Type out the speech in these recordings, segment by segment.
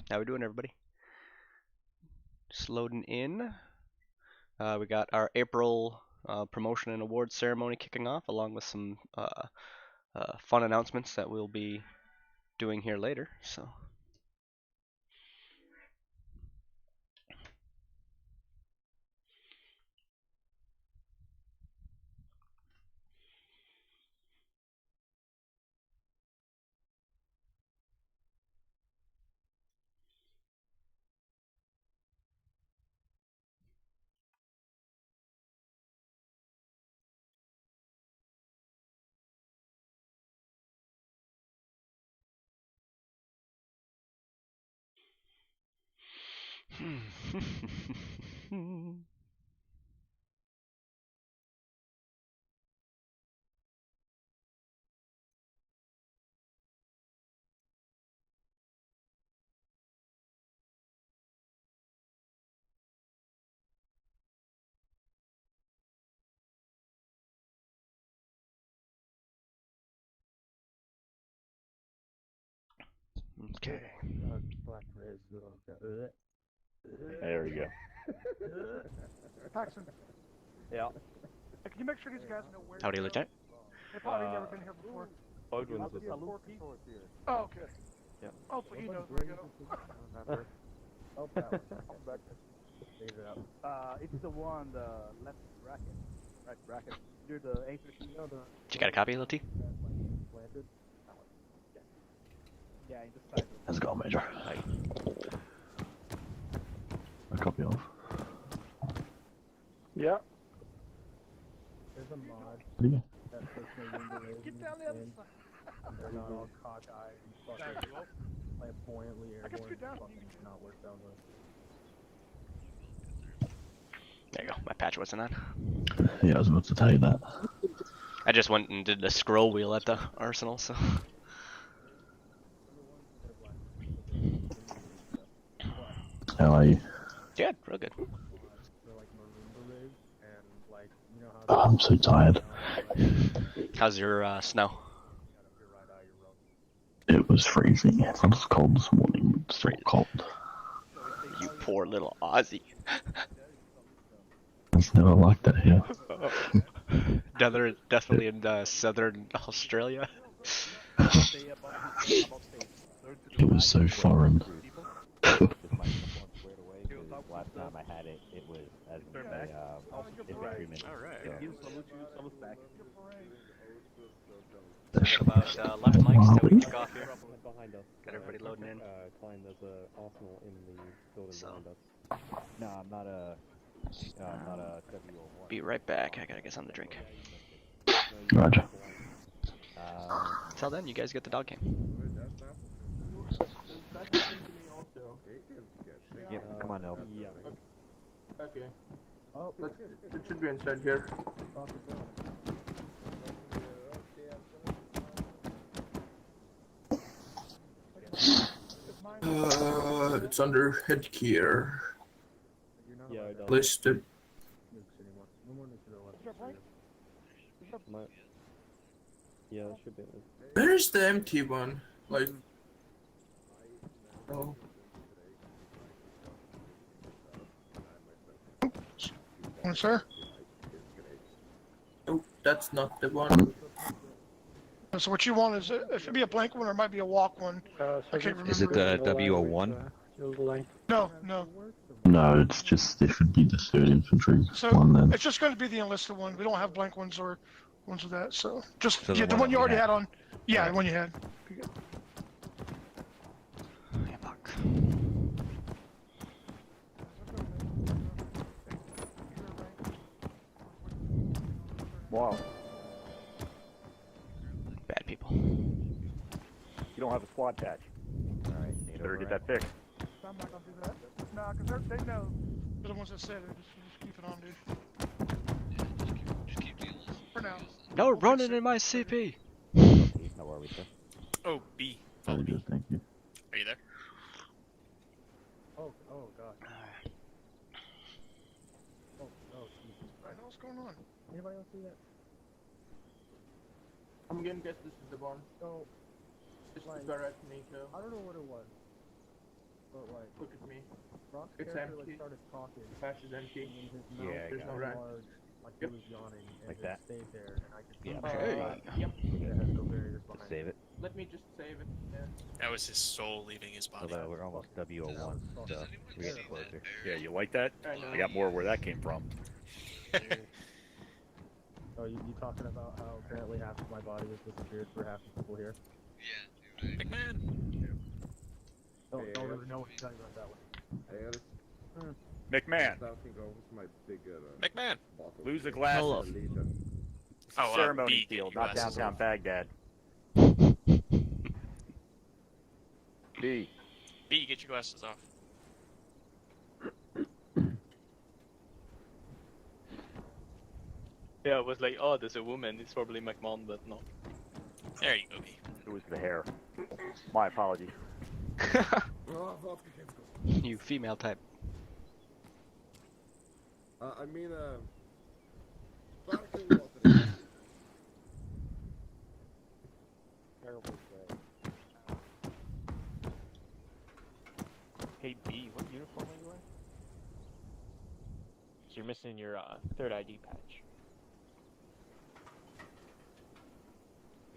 How we doing, everybody? Just loading in. We got our April promotion and awards ceremony kicking off, along with some fun announcements that we'll be doing here later. So. Okay. There we go. Paxton, Yeah. can you make sure these guys know where? Howdy, Lieutenant. They've probably never been here before. Bogman's is Oh, okay. Yeah. Hopefully he knows where to go. It's the one, the left bracket. Right bracket. Near the anchor. You got a copy, Lil T? Planted. Yeah, in the side. How's it going, Major? Hi. A copy of. Yeah. There's a mod. Yeah. That puts my window is Get down the other side. they're not all cockeyed and fucking flamboyantly I guess airborne. get down. Fucking not work down There you go. My patch wasn't on. Yeah, I was about to tell you that. I just went and did the scroll wheel at the arsenal, so. How are you? Yeah, real good. They're like maroon berets and like, you know Oh, how I'm so tired. How's your snow? your right eye, your road. It was freezing. It was cold this morning. It's still cold. You poor little Aussie. It's never like that here. Definitely in southern Australia. It was so foreign. Last time I had it, it was as a infantryman. About left mics till we kick off here. Got everybody loading in. Klein, there's a arsenal in the building So. behind us. No, I'm not a W01. Be right back. I gotta get something to drink. Roger. Till then, you guys get the dog cam. Yeah, come on, Elf. Yeah. Okay. Oh, It should be inside here. It's under headgear. Yeah, I don't. Listed. Yeah, it should be. Where's the empty one? Like. Oh. Sir? Oh, that's not the one. So what you want is, it should be a blank one or it might be a walk one. I can't remember. Is it the W01? No, no. No, it's just, it should be the 3rd Infantry So one then. it's just going to be the enlisted one. We don't have blank ones or ones with that. So just So the yeah, the one one you that we already had. had on. Yeah, the one you had. Yeah, fuck. wow. Bad people. You don't have a squad patch. Alright, Better get that fixed. I'm not going to do that. No, because they know. They're the ones that said it. Just keep it on, dude. Just keep dealing. For now. No running in my CP. No worries, sir. Oh, B. Very good, thank you. Are you there? Oh god. Oh, Jesus. I know what's going on. Anybody else see that? I'm gonna guess this is the one. No, This Like- is Barrack Nico. I don't know what it was. But like, Look at me. Brock's It's character empty. like started talking, Patch is empty. and then his Yeah, mouth I There's got no it. rat. enlarged, like Yep. he was yawning, and Like just that? stayed there, and I just Yeah. Okay. Yep. it has no barriers behind Save it. Let me just save it. Yeah. That was his soul leaving his body. Although we're almost WO1, so we get closer. Yeah, you like that? I know. I got more where that came from. Oh, you talking about how apparently half of my body has disappeared for half the people here? McMahon! Don't really know what to tell you about that one. McMahon, McMahon! lose the glasses. Oh, Ceremony B, field, get your not glasses downtown off. Baghdad. B. B, get your glasses off. Yeah, I was like, oh, there's a woman. It's probably my mom, but no. There you go, B. It was the hair. My apologies. You female type. Hey B, what uniform are you wearing? So you're missing your third ID patch.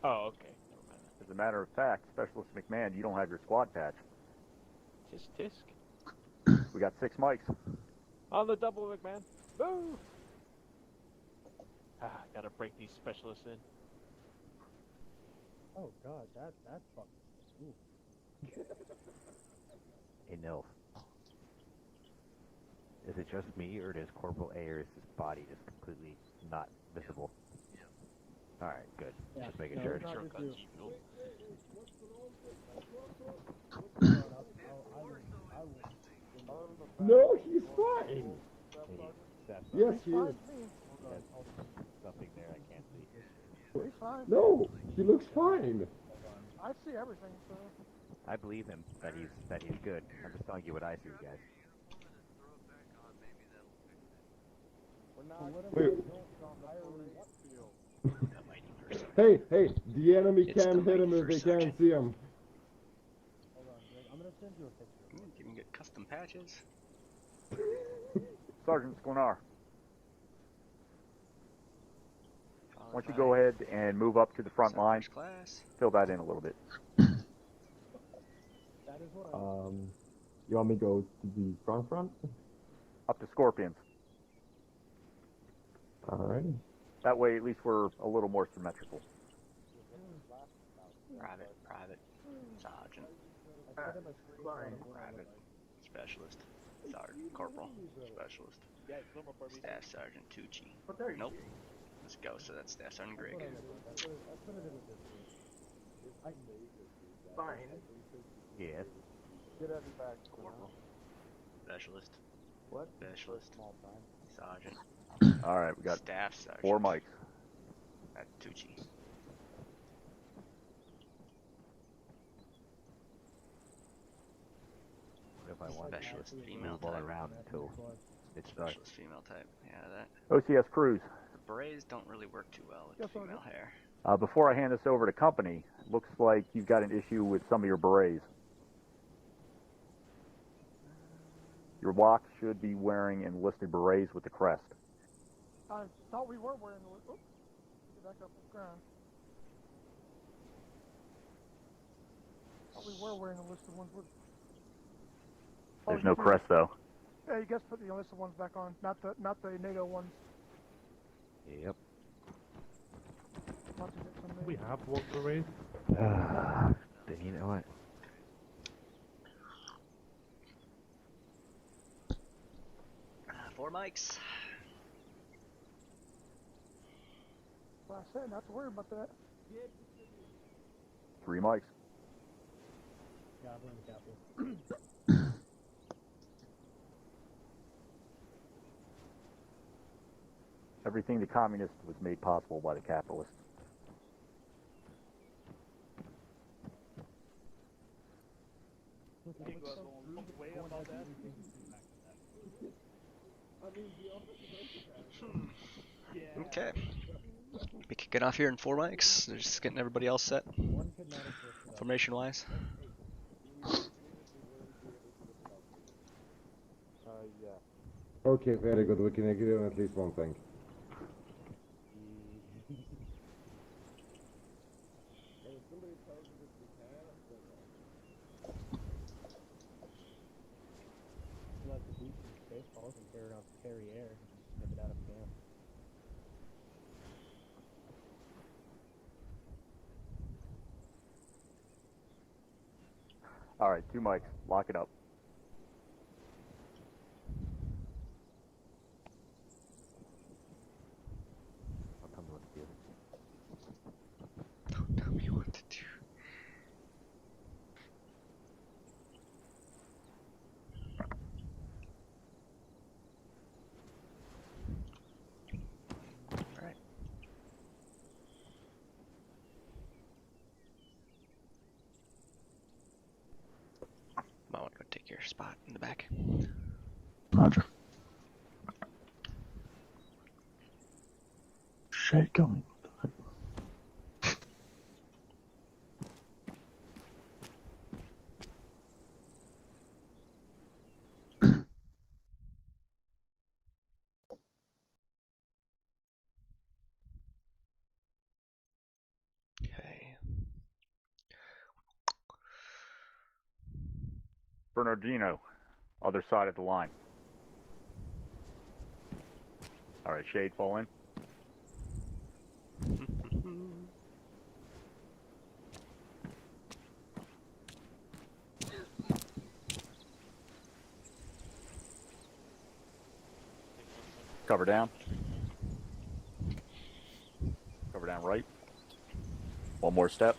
Oh, okay. Never mind. As a matter of fact, Specialist McMahon, you don't have your squad patch. Tisk tisk. We got 6 mics. On the double, McMahon. Boo! Ah, gotta break these specialists in. Oh god, that fucking. Hey, Nils. Is it just me, or does Corporal Ayers' body just completely not visible? Alright, good. Yeah, Just making no, sure. it's not just you. No, he's fine. Hey, Seth, Yes, he is. there's something there I can't see. He's fine. No, he looks fine. I see everything, so. I believe him that he's good. I'm just telling you what I see, guys. Wait. Hey, the enemy It's can't the hit him mighty if they first can't sergeant. see him. Hold on, Greg. I'm gonna send you a picture. You can get custom patches. Sergeant Sklenar, why Followed don't you by go ahead and move up to the front line, First class. fill that in a little bit. That is what I. You want me to go to the front? Up to Scorpions. Alrighty. That way, at least we're a little more symmetrical. Private, sergeant, private, specialist, sergeant, corporal, specialist, staff sergeant Tucci. Nope. Let's go. So that's staff sergeant Greg. Fine. Yes. Corporal, specialist, specialist, sergeant, Alright, we got staff sergeant. 4 mics. At Tucci. If I want Specialist to female move all type. around until it starts. Specialist female type. Yeah, that. OCS crews. Berets don't really work too well with Yes, sir. female hair. Before I hand this over to company, looks like you've got an issue with some of your berets. Your walk should be wearing enlisted berets with the crest. I thought we were wearing the. Oops. Get back up on the ground. Thought we were wearing the listed ones with. There's no crest though. Yeah, you guys put the enlisted ones back on, not the NATO ones. Yep. Not to get some We have walk parade. Then you know what? Four mics. Well, I said not to worry about that. 3 mics. Yeah, I'm in the capital. Everything the communist was made possible by the capitalists. Okay. Be kicking off here in four mics. They're just getting everybody else set. Formation wise. Yeah. Okay, very good. We can agree on at least one thing. Let the beach and Spaceballs and carry air and snip it out of camp. All right, 2 mics. Lock it up. I'll tell me what to do. Don't tell me what to do. Alright. Might want to go take your spot in the back. Roger. Shit going. Okay. Bernardino, other side of the line. All right, shade fall in. Cover down. Cover down right. One more step.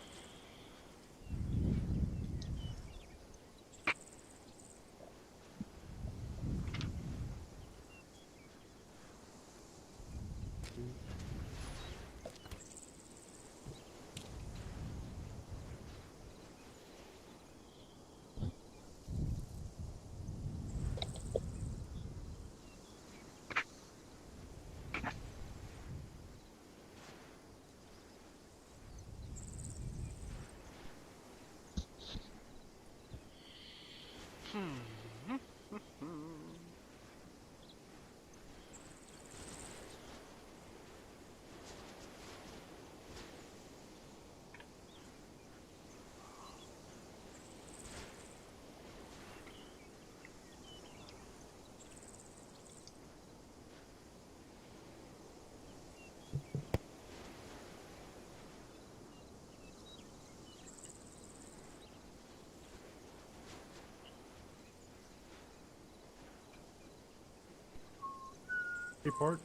Report.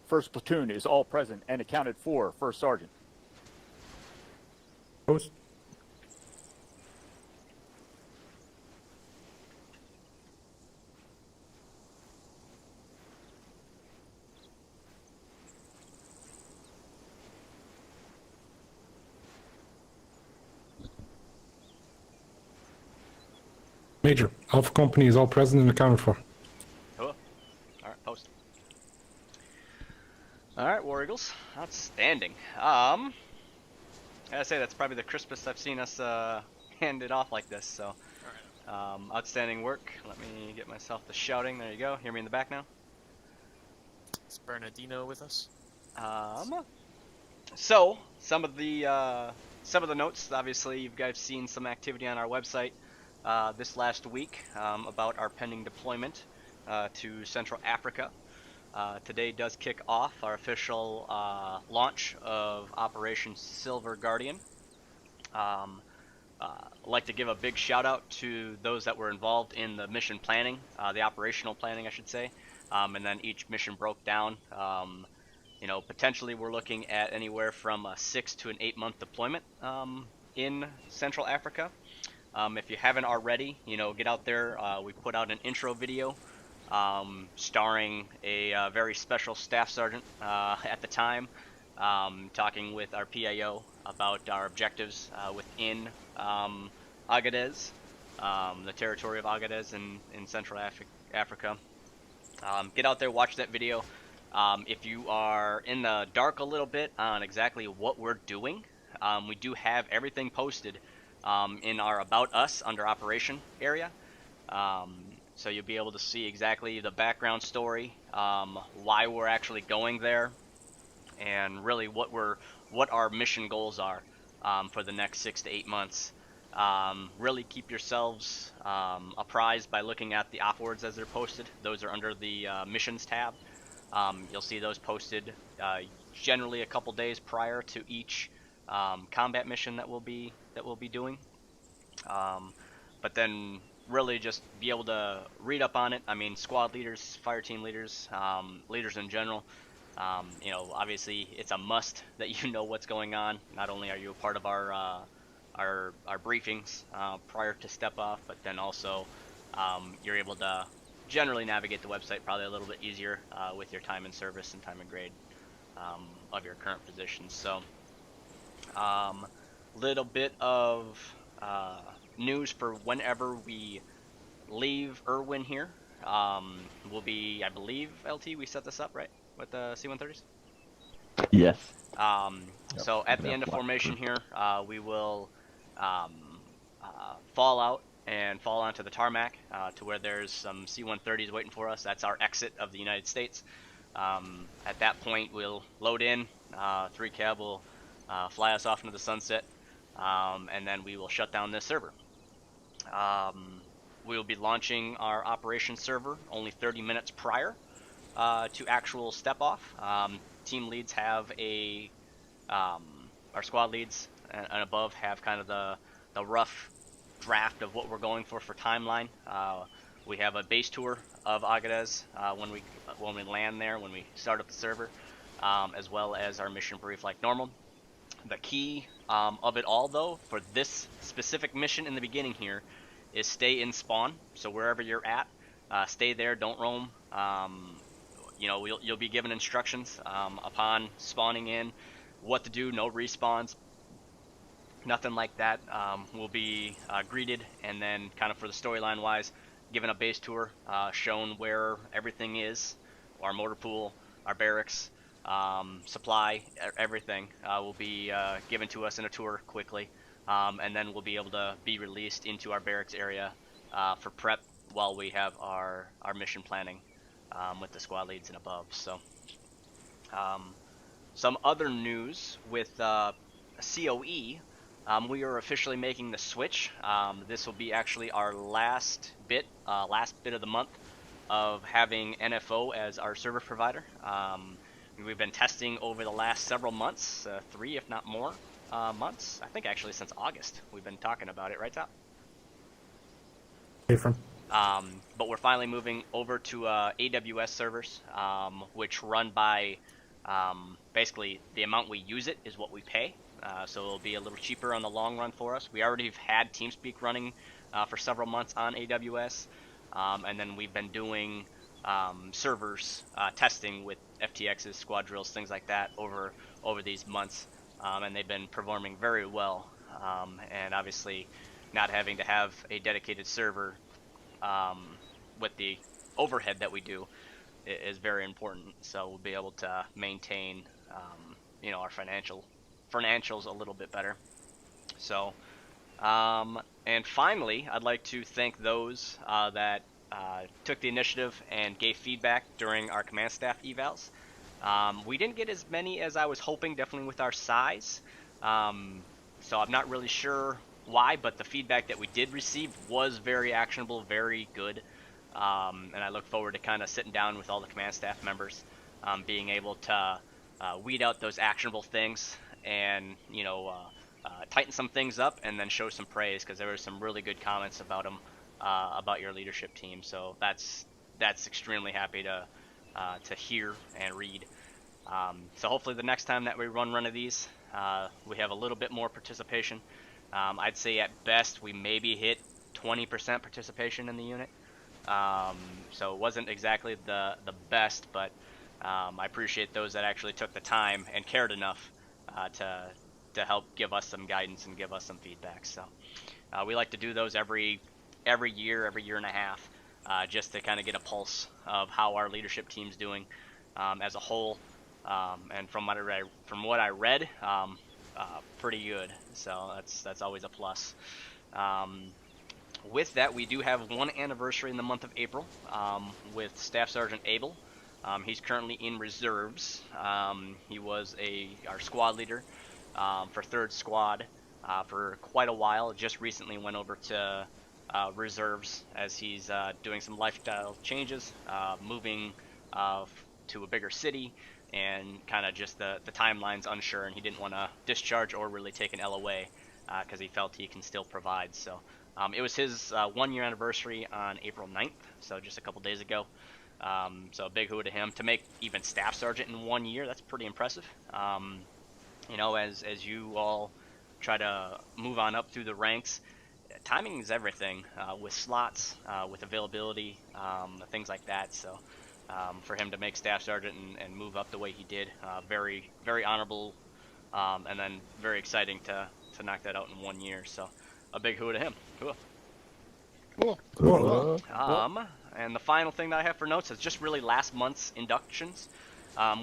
First platoon is all present and accounted for. First sergeant. Post. Major, Alpha Company is all present and accounted for. Cool. Alright, post. Alright, War Eagles. Outstanding. I gotta say, that's probably the crispest I've seen us hand it off like this, so. Outstanding work. Let me get myself the shouting. There you go. Hear me in the back now? Is Bernardino with us? So, some of the notes, obviously, you guys seen some activity on our website this last week about our pending deployment to Central Africa. Today does kick off our official launch of Operation Silver Guardian. I'd like to give a big shout out to those that were involved in the mission planning, the operational planning, I should say, and then each mission broke down. You know, potentially we're looking at anywhere from a 6 to an 8 month deployment in Central Africa. If you haven't already, you know, get out there. We put out an intro video starring a very special staff sergeant at the time, talking with our PAO about our objectives within Agadez, the territory of Agadez in Central Africa. Get out there, watch that video. If you are in the dark a little bit on exactly what we're doing, we do have everything posted in our About Us under Operation area. so you'll be able to see exactly the background story, why we're actually going there, and really what our mission goals are for the next 6 to 8 months. Really keep yourselves apprised by looking at the op words as they're posted. Those are under the missions tab. You'll see those posted generally a couple days prior to each combat mission that we'll be doing. But then really just be able to read up on it. I mean, squad leaders, fire team leaders, leaders in general. You know, obviously it's a must that you know what's going on. Not only are you a part of our briefings prior to step off, but then also you're able to generally navigate the website probably a little bit easier with your time in service and time in grade of your current position. So, little bit of news for whenever we leave Irwin here. Will be, I believe, LT, we set this up, right? With the C-130s? Yes. So at the end of formation here, we will fall out and fall onto the tarmac to where there's some C-130s waiting for us. That's our exit of the United States. At that point, we'll load in. 3 cab will fly us off into the sunset, and then we will shut down this server. We will be launching our operations server only 30 minutes prior to actual step off. Team leads have our squad leads and above have kind of the rough draft of what we're going for timeline. We have a base tour of Agadez when we land there, when we start up the server, as well as our mission brief like normal. The key of it all, though, for this specific mission in the beginning here, is stay in spawn. So wherever you're at, stay there. Don't roam. You know, you'll be given instructions upon spawning in, what to do. No respawns, nothing like that. We'll be greeted, and then kind of for the storyline wise, given a base tour, shown where everything is, our motor pool, our barracks, supply, everything will be given to us in a tour quickly, and then we'll be able to be released into our barracks area for prep while we have our mission planning with the squad leads and above. So some other news with COE, we are officially making the switch. This will be actually our last bit of the month of having NFO as our service provider. We've been testing over the last several months, 3 if not more months. I think actually since August we've been talking about it, right, Top? Different. But we're finally moving over to AWS servers, which run by basically the amount we use it is what we pay. So it'll be a little cheaper on the long run for us. We already have had TeamSpeak running for several months on AWS, and then we've been doing servers testing with FTXs, squad drills, things like that over these months, and they've been performing very well. And obviously, not having to have a dedicated server with the overhead that we do is very important. So we'll be able to maintain, you know, our financials a little bit better. So, and finally, I'd like to thank those that took the initiative and gave feedback during our command staff evals. We didn't get as many as I was hoping, definitely with our size. So I'm not really sure why, but the feedback that we did receive was very actionable, very good. And I look forward to kind of sitting down with all the command staff members, being able to weed out those actionable things and, you know, tighten some things up and then show some praise, because there were some really good comments about them, about your leadership team. So that's extremely happy to hear and read. So hopefully the next time that we run one of these, we have a little bit more participation. I'd say at best we maybe hit 20% participation in the unit. So it wasn't exactly the best, but I appreciate those that actually took the time and cared enough to help give us some guidance and give us some feedback. So we like to do those every year and a half, just to kind of get a pulse of how our leadership team's doing as a whole. And from what I read, pretty good. So that's always a plus. with that, we do have one anniversary in the month of April with Staff Sergeant Abel. He's currently in reserves. He was our squad leader for 3rd Squad for quite a while. Just recently went over to reserves as he's doing some lifestyle changes, moving to a bigger city, and kind of just the timeline's unsure, and he didn't want to discharge or really take an LOA because he felt he can still provide. So it was his 1-year anniversary on April 9th, so just a couple days ago. So a big hoo to him. To make even Staff Sergeant in 1 year, that's pretty impressive. You know, as you all try to move on up through the ranks, timing is everything with slots, with availability, things like that. So for him to make Staff Sergeant and move up the way he did, very, very honorable, and then very exciting to knock that out in 1 year. So a big hoo to him. Cool. Cool. And the final thing that I have for notes is just really last month's inductions.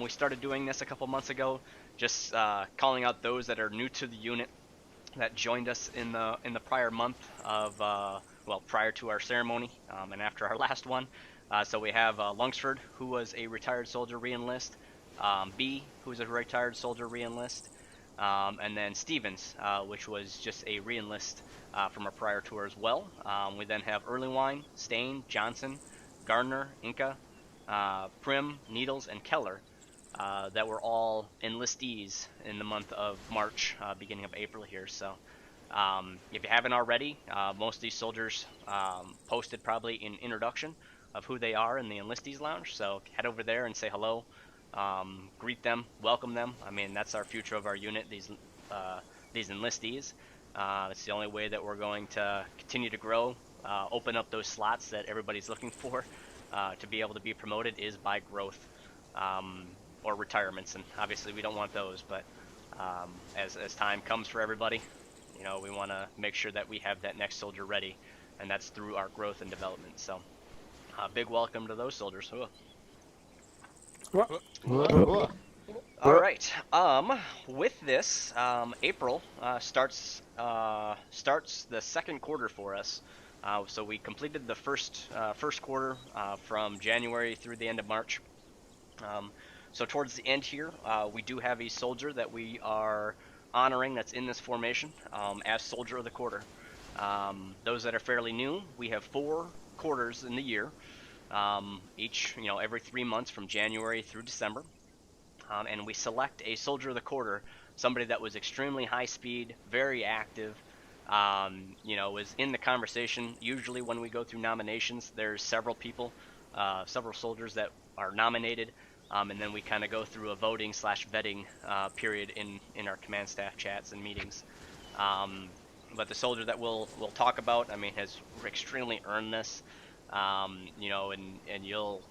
We started doing this a couple months ago, just calling out those that are new to the unit that joined us in the prior month of prior to our ceremony and after our last one. So we have Lungsford, who was a retired soldier re-enlist, B, who was a retired soldier re-enlist, and then Stevens, which was just a re-enlist from a prior tour as well. We then have Earlywine, Stain, Johnson, Gardner, Inca, Prim, Needles, and Keller that were all enlistees in the month of March, beginning of April here. So if you haven't already, most of these soldiers posted probably an introduction of who they are in the enlistees lounge. So head over there and say hello, greet them, welcome them. I mean, that's our future of our unit, these enlistees. It's the only way that we're going to continue to grow, open up those slots that everybody's looking for to be able to be promoted is by growth or retirements, and obviously we don't want those, but as time comes for everybody, you know, we want to make sure that we have that next soldier ready, and that's through our growth and development. So big welcome to those soldiers. All right. With this, April starts the second quarter for us. So we completed the first quarter from January through the end of March. So towards the end here, we do have a soldier that we are honoring that's in this formation as Soldier of the Quarter. Those that are fairly new, we have 4 quarters in the year, each, you know, every 3 months from January through December. And we select a Soldier of the Quarter, somebody that was extremely high speed, very active, you know, was in the conversation. Usually when we go through nominations, there's several people, several soldiers that are nominated, and then we kind of go through a voting / vetting period in our command staff chats and meetings. But the soldier that we'll talk about, I mean, has extremely earned this, you know, and you'll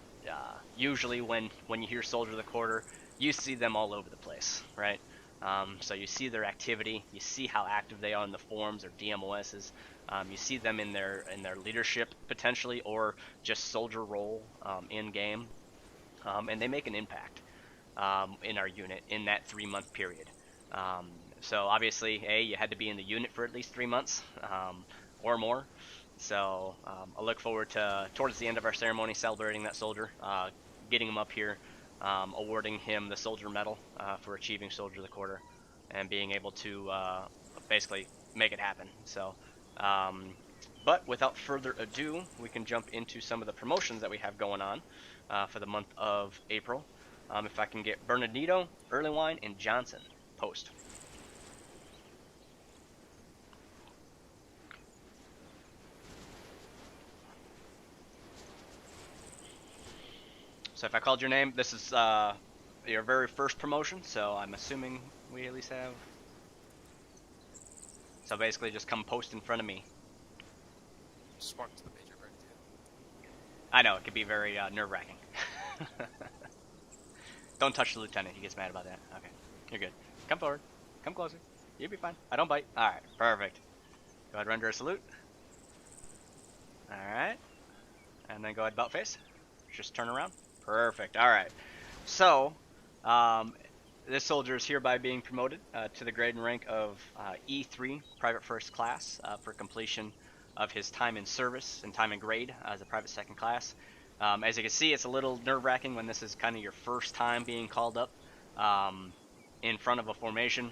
usually when you hear Soldier of the Quarter, you see them all over the place, right? So you see their activity, you see how active they are in the forums or DMOSs, you see them in their leadership potentially, or just soldier role in game, and they make an impact in our unit in that 3-month period. So obviously, you had to be in the unit for at least 3 months or more. So I look forward to, towards the end of our ceremony, celebrating that soldier, getting him up here, awarding him the Soldier Medal for achieving Soldier of the Quarter, and being able to basically make it happen. So, but without further ado, we can jump into some of the promotions that we have going on for the month of April. If I can get Bernardino, Earlywine, and Johnson post. So if I called your name, this is your very first promotion, so I'm assuming we at least have... So basically just come post in front of me. Just walk to the major right here. I know, it could be very nerve-wracking. Don't touch the lieutenant, he gets mad about that. Okay, you're good. Come forward. Come closer. You'll be fine. I don't bite. Alright, perfect. Go ahead, render a salute. Alright. And then go ahead, belt face. Just turn around. Perfect. Alright. So, this soldier is hereby being promoted to the grade and rank of E3, Private First Class, for completion of his time in service and time in grade as a private second class. As you can see, it's a little nerve-wracking when this is kind of your first time being called up in front of a formation.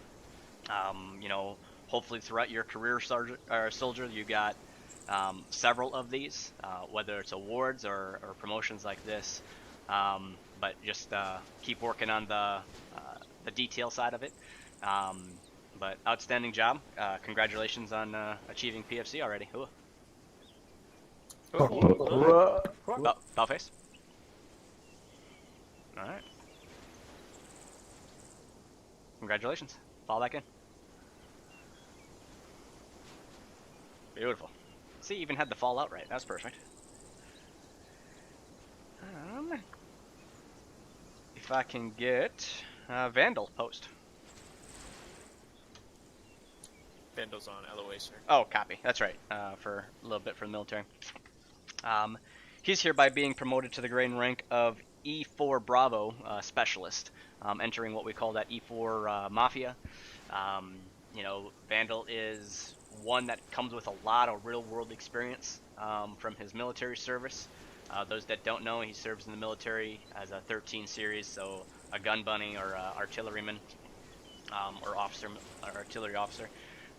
You know, hopefully throughout your career, soldier, you got several of these, whether it's awards or promotions like this. But just keep working on the detail side of it. But outstanding job. Congratulations on achieving PFC already. Ooh. Oh, foul face. All right. Congratulations. Fall back in. Beautiful. See, even had the fall out right. That's perfect. If I can get Vandal post. Vandal's on LOA, sir. Oh, copy. That's right. For a little bit for the military. He's hereby being promoted to the grade and rank of E4 Bravo Specialist, entering what we call that E4 Mafia. You know, Vandal is one that comes with a lot of real-world experience from his military service. Those that don't know, he serves in the military as a 13 series, so a gun bunny or artilleryman or officer, or artillery officer.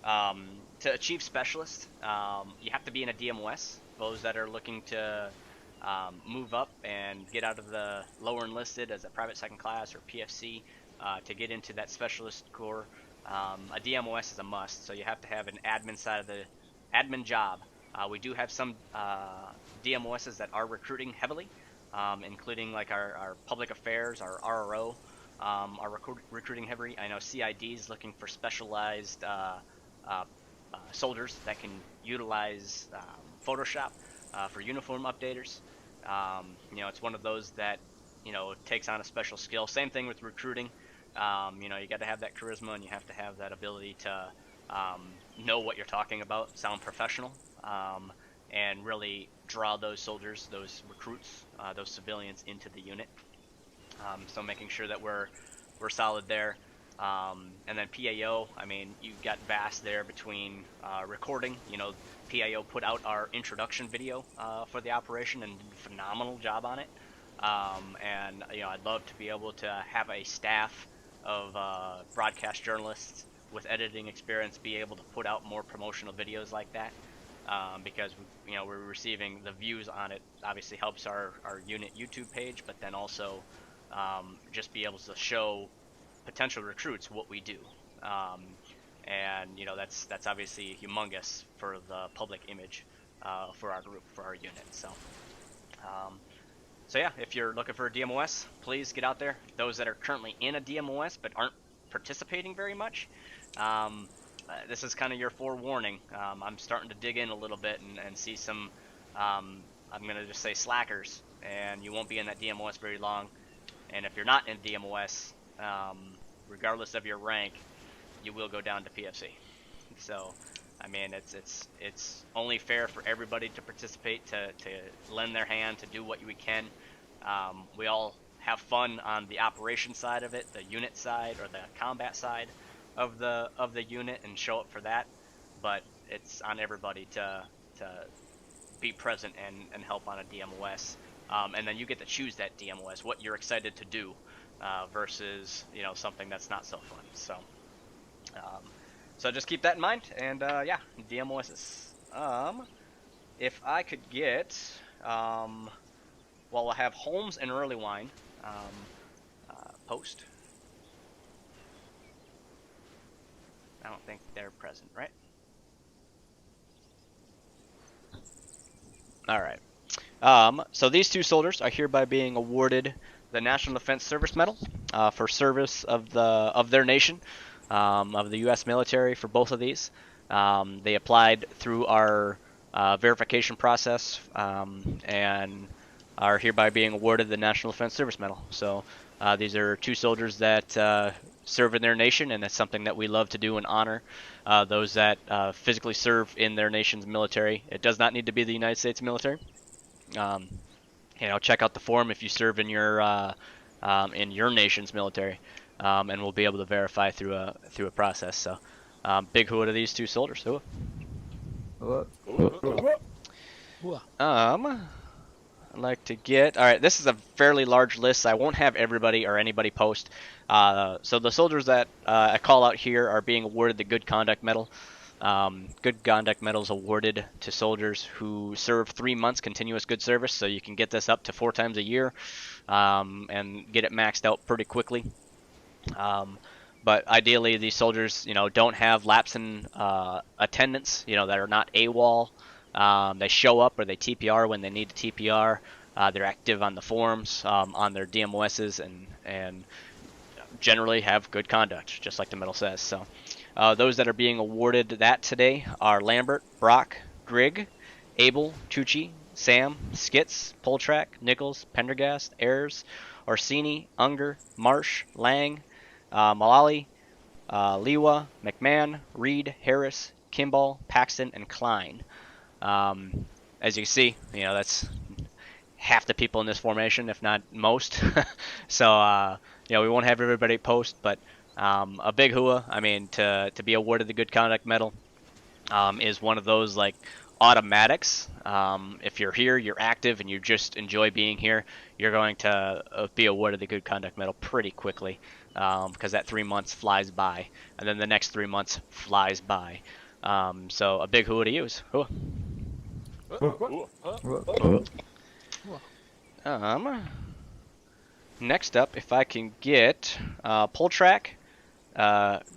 To achieve specialist, you have to be in a DMOS. Those that are looking to move up and get out of the lower enlisted as a private second class or PFC to get into that specialist corps, a DMOS is a must. So you have to have an admin side of the admin job. We do have some DMOSs that are recruiting heavily, including like our public affairs, our RRO, are recruiting heavily. I know CID is looking for specialized soldiers that can utilize Photoshop for uniform updaters. You know, it's one of those that, you know, takes on a special skill. Same thing with recruiting. You know, you got to have that charisma and you have to have that ability to know what you're talking about, sound professional, and really draw those soldiers, those recruits, those civilians into the unit. So making sure that we're solid there. And then PAO, I mean, you've got vast there between recording. You know, PAO put out our introduction video for the operation and did a phenomenal job on it. And, you know, I'd love to be able to have a staff of broadcast journalists with editing experience be able to put out more promotional videos like that. Because, you know, we're receiving the views on it, obviously helps our unit YouTube page, but then also just be able to show potential recruits what we do. And, you know, that's obviously humongous for the public image for our group, for our unit. So yeah, if you're looking for a DMOS, please get out there. Those that are currently in a DMOS but aren't participating very much, this is kind of your forewarning. I'm starting to dig in a little bit and see some, I'm going to just say slackers, and you won't be in that DMOS very long. And if you're not in DMOS, regardless of your rank, you will go down to PFC. So, I mean, it's only fair for everybody to participate, to lend their hand, to do what we can. We all have fun on the operation side of it, the unit side or the combat side of the unit, and show up for that. But it's on everybody to be present and help on a DMOS. And then you get to choose that DMOS, what you're excited to do, versus, you know, something that's not so fun. So just keep that in mind. And yeah, DMOSs. If I could get, well, I have Holmes and Early Wine post. I don't think they're present, right? All right. So these two soldiers are hereby being awarded the National Defense Service Medal for service of their nation, of the U.S. military for both of these. They applied through our verification process and are hereby being awarded the National Defense Service Medal. So these are two soldiers that serve in their nation, and it's something that we love to do and honor those that physically serve in their nation's military. It does not need to be the United States military. You know, check out the form if you serve in your nation's military, and we'll be able to verify through a process. So, big hua to these two soldiers. Hua. I'd like to get... Alright, this is a fairly large list, so I won't have everybody or anybody post. So the soldiers that I call out here are being awarded the Good Conduct Medal. Good Conduct Medal is awarded to soldiers who serve 3 months continuous good service, so you can get this up to 4 times a year and get it maxed out pretty quickly. But ideally, these soldiers, don't have lapse in attendance, that are not AWOL. They show up or they TPR when they need to TPR. They're active on the forums, on their DMOSs, and generally have good conduct, just like the medal says. So those that are being awarded that today are Lambert, Brock, Grigg, Abel, Tucci, Sam, Skitz, Poltrack, Nichols, Pendergast, Ayers, Orsini, Unger, Marsh, Lang, Malali, Liwa, McMahon, Reed, Harris, Kimball, Paxton, and Klein. As you can see, that's half the people in this formation, if not most. So, we won't have everybody post, but a big hua. I mean, to be awarded the Good Conduct Medal is one of those like automatics. If you're here, you're active, and you just enjoy being here, you're going to be awarded the Good Conduct Medal pretty quickly, because that 3 months flies by, and then the next 3 months flies by. So a big hua to use. Hua. Next up, if I can get Poltrack,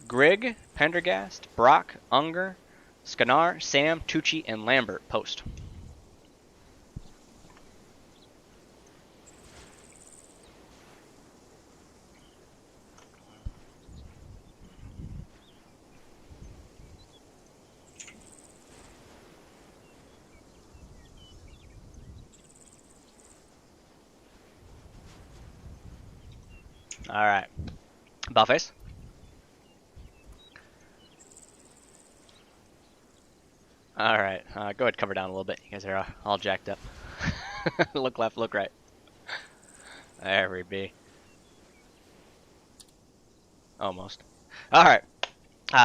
Grigg, Pendergast, Brock, Unger, Skanar, Sam, Tucci, and Lambert post. Alright. Buffface? Alright, go ahead, cover down a little bit. You guys are all jacked up. Look left, look right. There we be. Almost. Alright.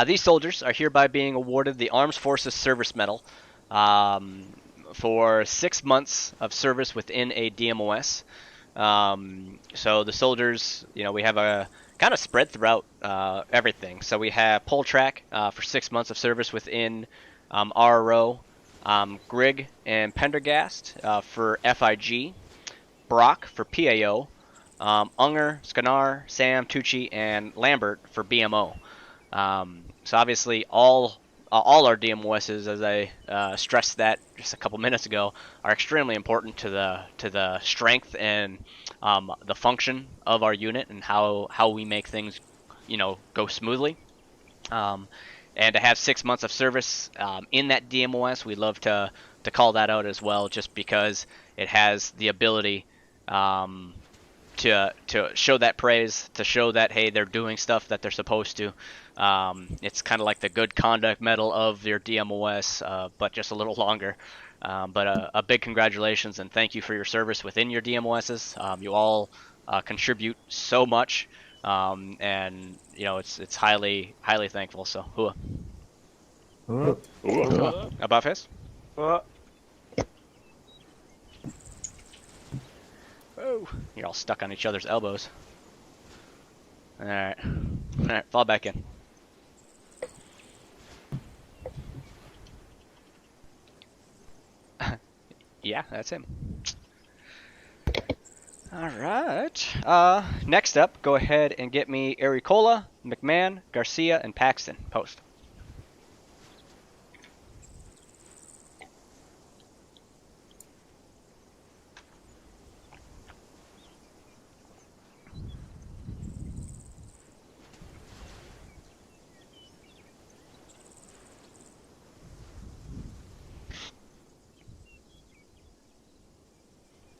These soldiers are hereby being awarded the Armed Forces Service Medal for 6 months of service within a DMOS. So the soldiers, we have a kind of spread throughout everything. So we have Poltrack for 6 months of service within RRO, Grigg and Pendergast for FIG, Brock for PAO, Unger, Skanar, Sam, Tucci, and Lambert for BMO. So obviously all our DMOSs, as I stressed that just a couple minutes ago, are extremely important to the strength and the function of our unit and how we make things, go smoothly. And to have 6 months of service in that DMOS, we love to call that out as well, just because it has the ability to show that praise, to show that, hey, they're doing stuff that they're supposed to. It's kind of like the Good Conduct Medal of your DMOS, but just a little longer. But a big congratulations and thank you for your service within your DMOSs. You all contribute so much, and it's highly thankful. So, hua. Above his. Oh, you're all stuck on each other's elbows. Alright, fall back in. Yeah, that's him. Alright, next up, go ahead and get me Aricola, McMahon, Garcia, and Paxton. Post.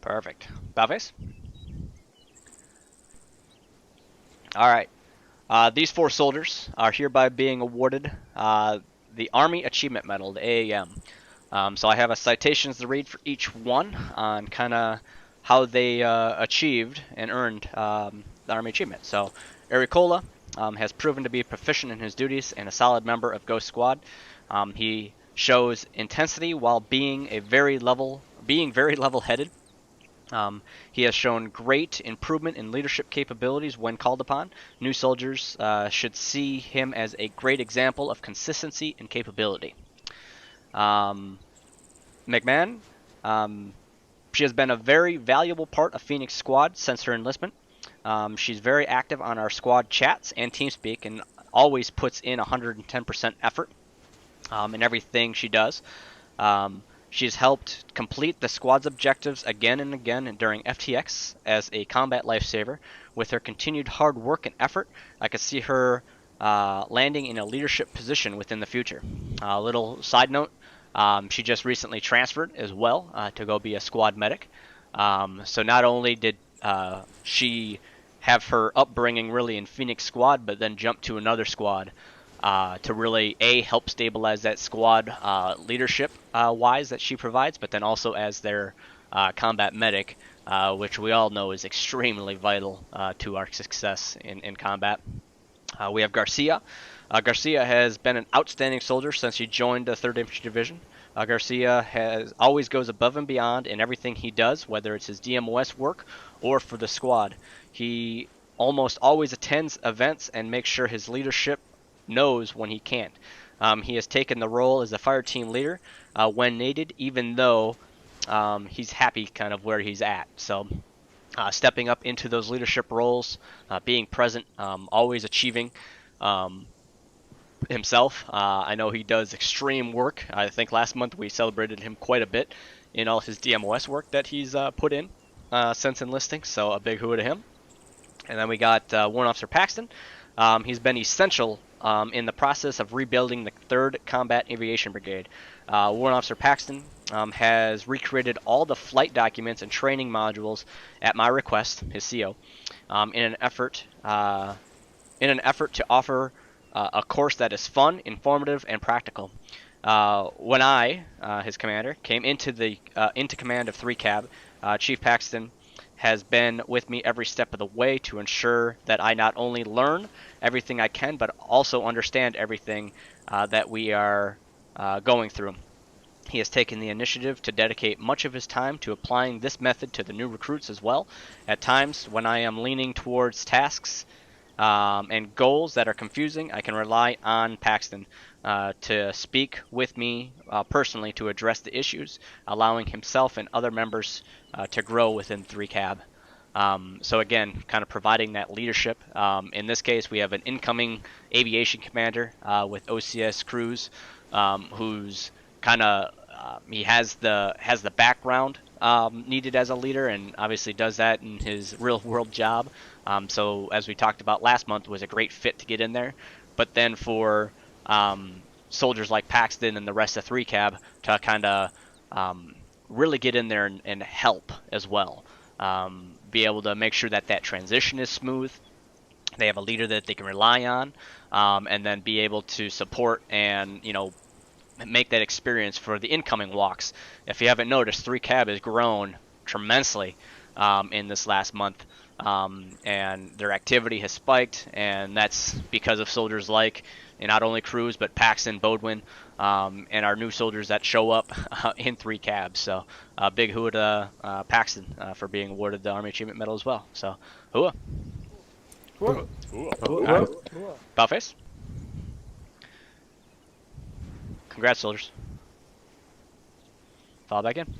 Perfect. Balface? Alright. These 4 soldiers are hereby being awarded the Army Achievement Medal, the AAM. So I have a citations to read for each one on kind of how they achieved and earned the Army Achievement. So Aricola has proven to be proficient in his duties and a solid member of Ghost Squad. He shows intensity while being very level-headed. He has shown great improvement in leadership capabilities when called upon. New soldiers should see him as a great example of consistency and capability. McMahon, she has been a very valuable part of Phoenix Squad since her enlistment. She's very active on our squad chats and TeamSpeak and always puts in 110% effort in everything she does. She's helped complete the squad's objectives again and again during FTX as a combat lifesaver. With her continued hard work and effort, I could see her landing in a leadership position within the future. Little side note, she just recently transferred as well to go be a squad medic. So not only did she have her upbringing really in Phoenix Squad, but then jump to another squad to really help stabilize that squad leadership wise that she provides, but then also as their combat medic, which we all know is extremely vital to our success in combat. We have Garcia. Garcia has been an outstanding soldier since he joined the 3rd Infantry Division. Garcia always goes above and beyond in everything he does, whether it's his DMOS work or for the squad. He almost always attends events and makes sure his leadership knows when he can't. He has taken the role as a fire team leader when needed, even though he's happy kind of where he's at. So stepping up into those leadership roles, being present, always achieving himself. I know he does extreme work. I think last month we celebrated him quite a bit in all his DMOS work that he's put in since enlisting, so a big hoo to him. And then we got Warrant Officer Paxton. He's been essential in the process of rebuilding the 3rd Combat Aviation Brigade. Warrant Officer Paxton has recreated all the flight documents and training modules at my request, his CO, in an effort to offer a course that is fun, informative, and practical. When I, his commander, came into command of 3 Cab, Chief Paxton has been with me every step of the way to ensure that I not only learn everything I can, but also understand everything that we are going through. He has taken the initiative to dedicate much of his time to applying this method to the new recruits as well. At times, when I am leaning towards tasks and goals that are confusing, I can rely on Paxton to speak with me personally to address the issues, allowing himself and other members to grow within 3 Cab. So again, kind of providing that leadership. In this case, we have an incoming aviation commander with OCS Cruz, who's kind of he has the background needed as a leader, and obviously does that in his real-world job. So as we talked about last month, was a great fit to get in there. But then for soldiers like Paxton and the rest of 3 Cab to kind of really get in there and help as well. Be able to make sure that that transition is smooth. They have a leader that they can rely on, and then be able to support and, you know, make that experience for the incoming walks. If you haven't noticed, 3 Cab has grown tremendously in this last month, and their activity has spiked, and that's because of soldiers like not only Cruz but Paxton, Bodwin, and our new soldiers that show up in 3 Cab. So big hoo to Paxton for being awarded the Army Achievement Medal as well. So hooah. Hooah. Right. About face. Congrats, soldiers. Fall back in.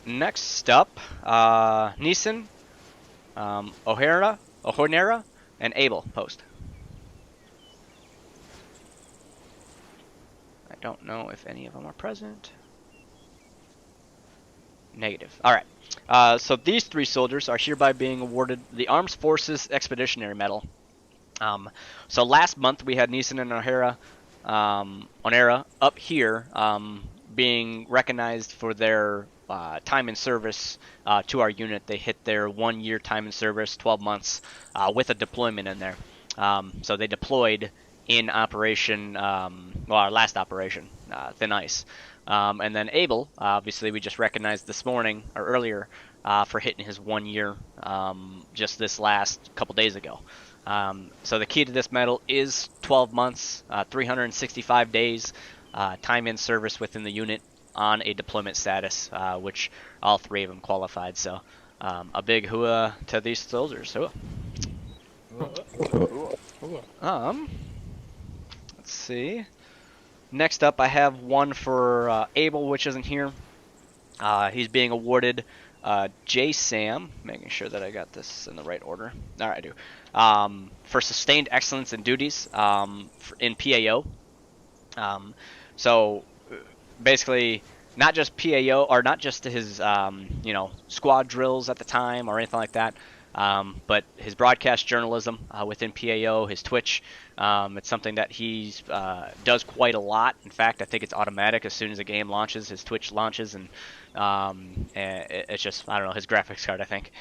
Next up, Neeson, O'Hara, and Abel post. I don't know if any of them are present. Negative. All right. So these 3 soldiers are hereby being awarded the Armed Forces Expeditionary Medal. So last month we had Neeson and O'Hara up here being recognized for their time in service to our unit. They hit their 1-year time in service, 12 months, with a deployment in there. So they deployed in operation, our last operation, Thin Ice. And then Abel, obviously we just recognized this morning, or earlier, for hitting his 1 year just this last couple days ago. So the key to this medal is 12 months, 365 days, time in service within the unit on a deployment status, which all 3 of them qualified. So a big hooah to these soldiers. Hooah. Let's see. Next up, I have one for Abel, which isn't here. He's being awarded JSAM, making sure that I got this in the right order. All right, I do. For sustained excellence in duties in PAO. So basically, not just PAO, or not just his squad drills at the time or anything like that, but his broadcast journalism within PAO, his Twitch. It's something that he does quite a lot. In fact, I think it's automatic as soon as a game launches, his Twitch launches, and it's just, I don't know, his graphics card, I think.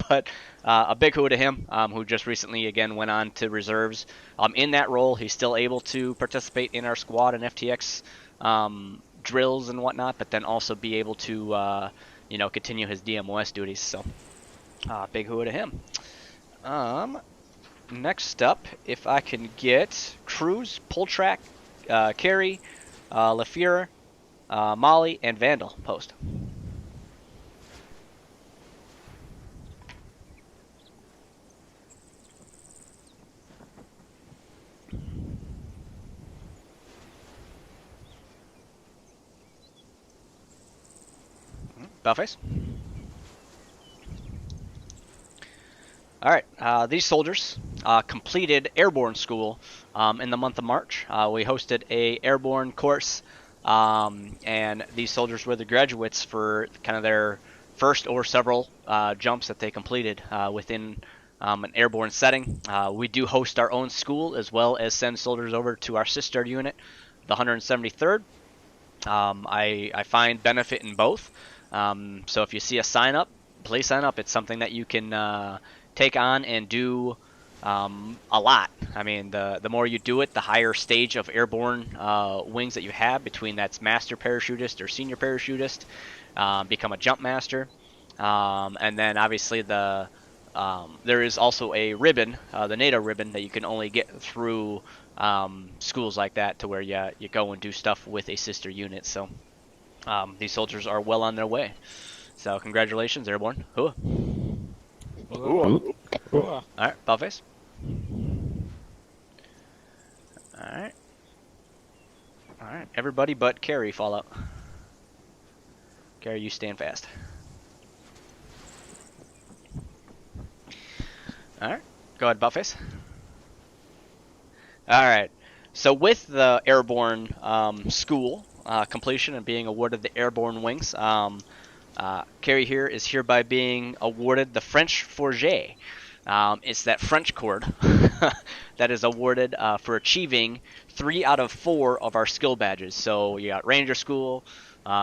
But a big hoo to him, who just recently, again, went on to reserves. In that role, he's still able to participate in our squad and FTX drills and whatnot, but then also be able to, continue his DMOS duties. So, big hoo to him. Next up, if I can get Cruz, Poltrack, Carey, LaFear, Molly, and Vandal post. Bellface. Alright, these soldiers completed Airborne School in the month of March. We hosted a Airborne course, and these soldiers were the graduates for kind of their first or several jumps that they completed within an airborne setting. We do host our own school as well as send soldiers over to our sister unit, the 173rd. I find benefit in both. So if you see a sign up, please sign up. It's something that you can take on and do a lot. I mean, the more you do it, the higher stage of airborne wings that you have. Between that's master parachutist or senior parachutist, become a jump master, and then obviously there is also a ribbon, the NATO ribbon, that you can only get through schools like that, to where you go and do stuff with a sister unit. So these soldiers are well on their way. So congratulations, Airborne. Hooah. Alright, Bellface. Alright, everybody but Carey fall out. Carey, you stand fast. Alright, go ahead, Bellface. Alright, so with the Airborne School completion and being awarded the Airborne Wings, Carey here is hereby being awarded the French Forget. It's that French cord that is awarded for achieving 3 out of 4 of our skill badges. So you got Ranger School,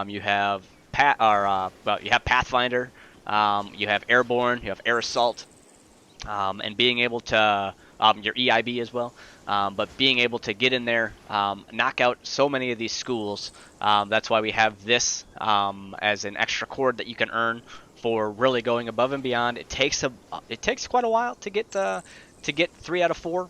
you have you have Pathfinder, you have Airborne, you have Air Assault, and being able to your EIB as well. But being able to get in there, knock out so many of these schools, that's why we have this as an extra cord that you can earn for really going above and beyond. It takes quite a while to get 3 out of 4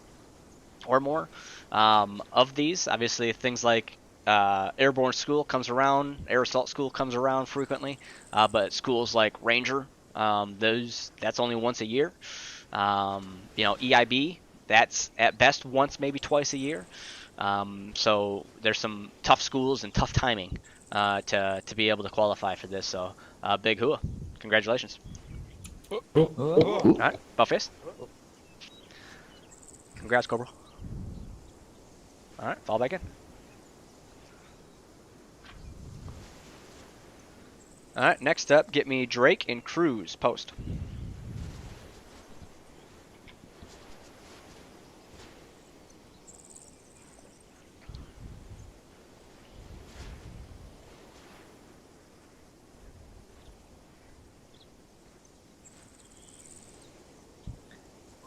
or more of these. Obviously, things like Airborne School comes around, Air Assault School comes around frequently, but schools like Ranger, that's only once a year. EIB, that's at best once, maybe twice a year. So there's some tough schools and tough timing to be able to qualify for this. So big hooah. Congratulations. Alright, Bellface. Congrats, Cobra. Alright, fall back in. Alright, next up, get me Drake and Cruz post.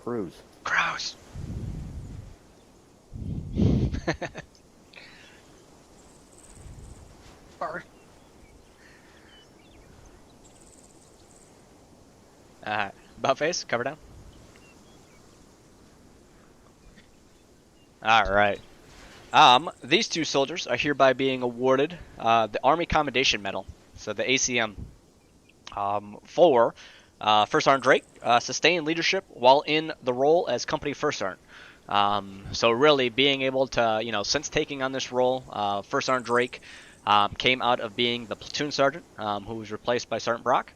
Cruz. Cruz. Sorry. Buttface, cover down. All right. These two soldiers are hereby being awarded the Army Commendation Medal, so the ACM, for First Sergeant Drake sustained leadership while in the role as Company First Sergeant. So really being able to, since taking on this role, First Sergeant Drake came out of being the platoon sergeant, who was replaced by Sergeant Brock.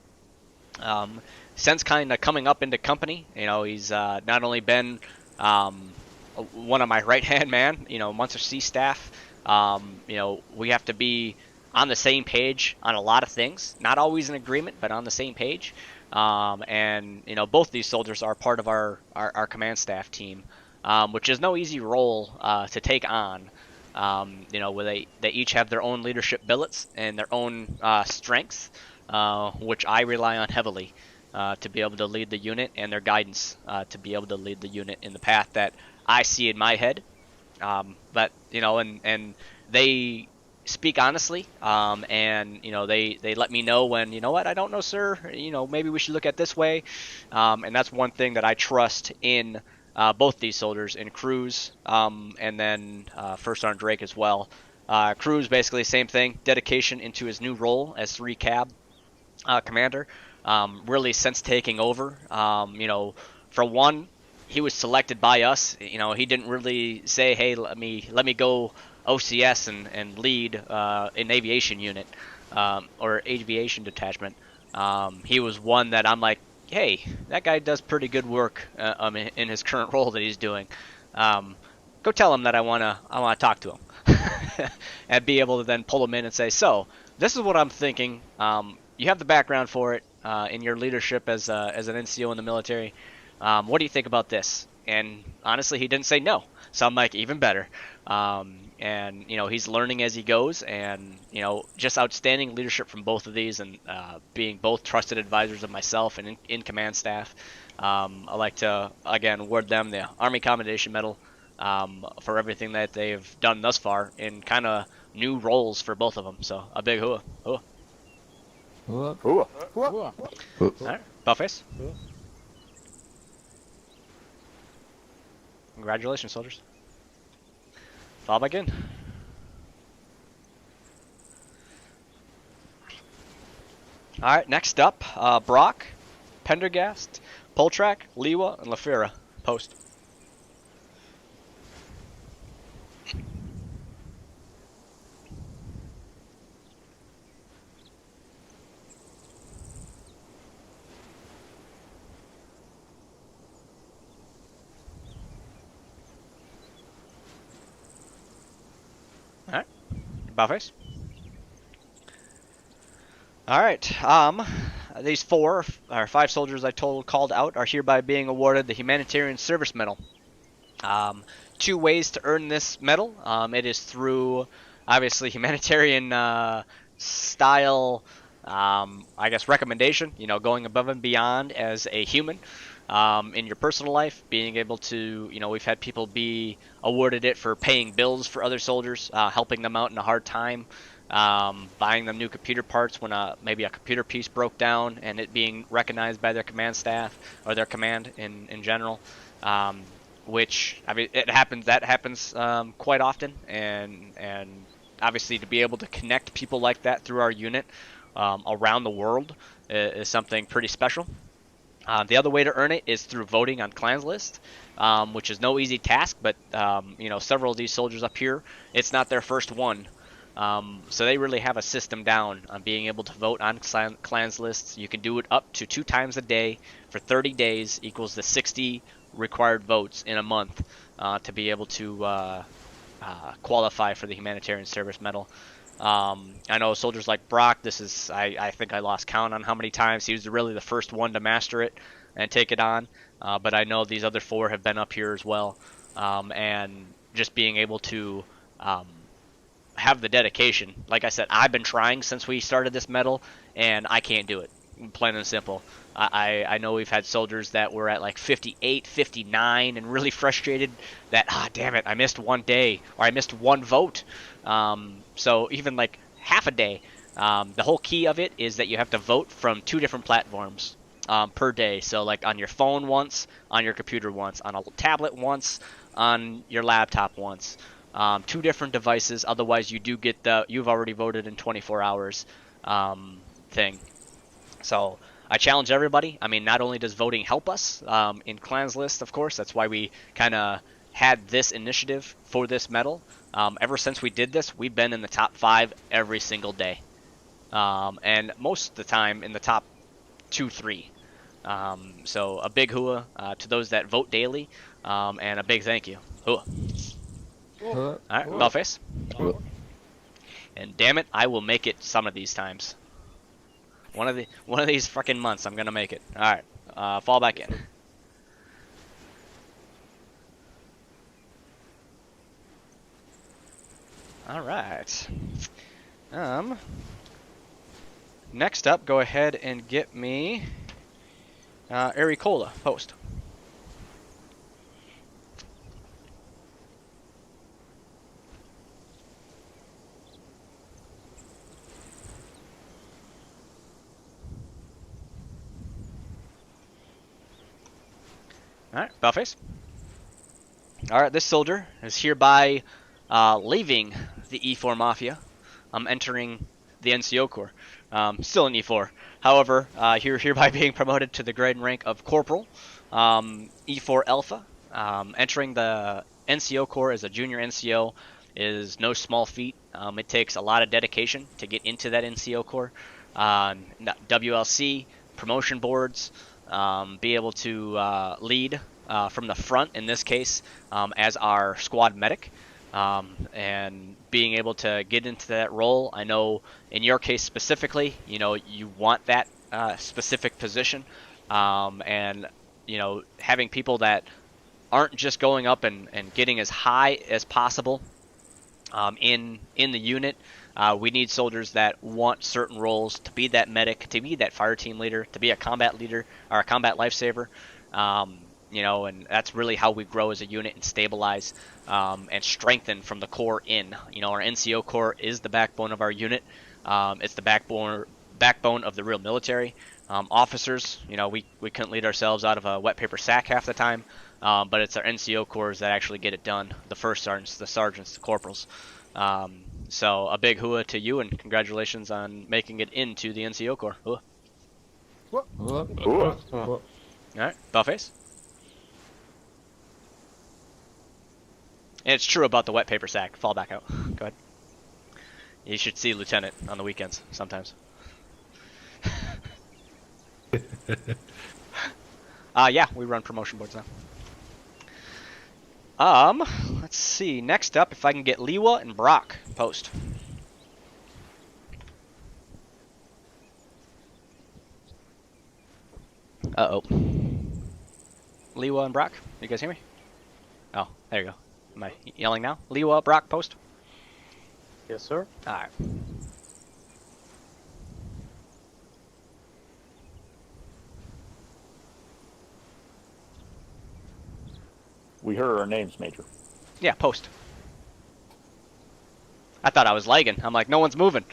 Since kind of coming up into company, he's not only been one of my right-hand man, Munster C staff. We have to be on the same page on a lot of things. Not always in agreement, but on the same page. And both these soldiers are part of our command staff team, which is no easy role to take on. Where they each have their own leadership billets and their own strengths, which I rely on heavily to be able to lead the unit, and their guidance to be able to lead the unit in the path that I see in my head. But and they speak honestly, and they let me know when, what, I don't know, sir, maybe we should look at this way, and that's one thing that I trust in both these soldiers, in Cruz, and then First Sergeant Drake as well. Cruz, basically same thing, dedication into his new role as 3 cab commander. Really since taking over, for one, he was selected by us. He didn't really say, hey, let me go OCS and lead an aviation unit or aviation detachment. He was one that I'm like, hey, that guy does pretty good work in his current role that he's doing. Go tell him that I wanna talk to him, and be able to then pull him in and say, so this is what I'm thinking. You have the background for it in your leadership as an NCO in the military. What do you think about this? And honestly, he didn't say no. So I'm like, even better. And he's learning as he goes, and just outstanding leadership from both of these, and being both trusted advisors of myself and in command staff. I like to again award them the Army Commendation Medal for everything that they've done thus far in kind of new roles for both of them. So a big hooah. Hooah. Hooah. All right, Buffface. Congratulations, soldiers. Fall back in. Alright, next up, Brock, Pendergast, Poltrak, Liwa, and Lafira. Post. Alright, Buffface. Alright, these 4 or 5 soldiers I called out are hereby being awarded the Humanitarian Service Medal. 2 ways to earn this medal. It is through, obviously, humanitarian style, I guess, recommendation, going above and beyond as a human. In your personal life, being able to, we've had people be awarded it for paying bills for other soldiers, helping them out in a hard time, buying them new computer parts when maybe a computer piece broke down, and it being recognized by their command staff or their command in general, which, I mean, that happens quite often, and obviously to be able to connect people like that through our unit around the world is something pretty special. The other way to earn it is through voting on clans list, which is no easy task, but several of these soldiers up here, it's not their first one. So they really have a system down on being able to vote on clans lists. You can do it up to 2 times a day for 30 days, equals the 60 required votes in a month to be able to qualify for the Humanitarian Service Medal. I know soldiers like Brock, I think I lost count on how many times he was really the first one to master it and take it on, but I know these other 4 have been up here as well, and just being able to have the dedication. Like I said, I've been trying since we started this medal, and I can't do it, plain and simple. I know we've had soldiers that were at like 58, 59, and really frustrated that, damn it, I missed 1 day, or I missed 1 vote. So even like half a day. The whole key of it is that you have to vote from 2 different platforms per day. So like on your phone once, on your computer once, on a tablet once, on your laptop once. 2 different devices, otherwise you do get the "you've already voted in 24 hours" thing. So I challenge everybody. I mean, not only does voting help us in Clans List, of course, that's why we kind of had this initiative for this medal. Ever since we did this, we've been in the top 5 every single day. And most of the time in the top 2, 3. So a big hua to those that vote daily, and a big thank you. Hua. Alright, Bellface. And damn it, I will make it some of these times. One of these fucking months, I'm gonna make it. Alright, fall back in. Alright. Next up, go ahead and get me Aricola post. Alright, Bellface. Alright, this soldier is hereby leaving the E4 Mafia. I'm entering the NCO Corps. Still in E4. However, hereby being promoted to the grade and rank of Corporal. E4 Alpha. Entering the NCO Corps as a junior NCO is no small feat. It takes a lot of dedication to get into that NCO Corps. WLC, promotion boards, be able to lead from the front, in this case, as our squad medic. And being able to get into that role. I know in your case specifically, you want that specific position, and having people that aren't just going up and getting as high as possible in the unit. We need soldiers that want certain roles, to be that medic, to be that fire team leader, to be a combat leader or a combat lifesaver. And that's really how we grow as a unit and stabilize and strengthen from the core in. Our NCO core is the backbone of our unit. It's the backbone of the real military. Officers, we couldn't lead ourselves out of a wet paper sack half the time, but it's our NCO cores that actually get it done. The first sergeants, the sergeants, the corporals. So a big hua to you, and congratulations on making it into the NCO corps. Hua. All right, Bellface. And it's true about the wet paper sack. Fall back out. Go ahead. You should see Lieutenant on the weekends sometimes. Yeah, we run promotion boards now. Let's see. Next up, if I can get Liwa and Brock post. Uh-oh. Liwa and Brock, you guys hear me? Oh, there you go. Am I yelling now? Liwa, Brock, post? Yes, sir. Alright. We heard our names, Major. Yeah, post. I thought I was lagging. I'm like, no one's moving.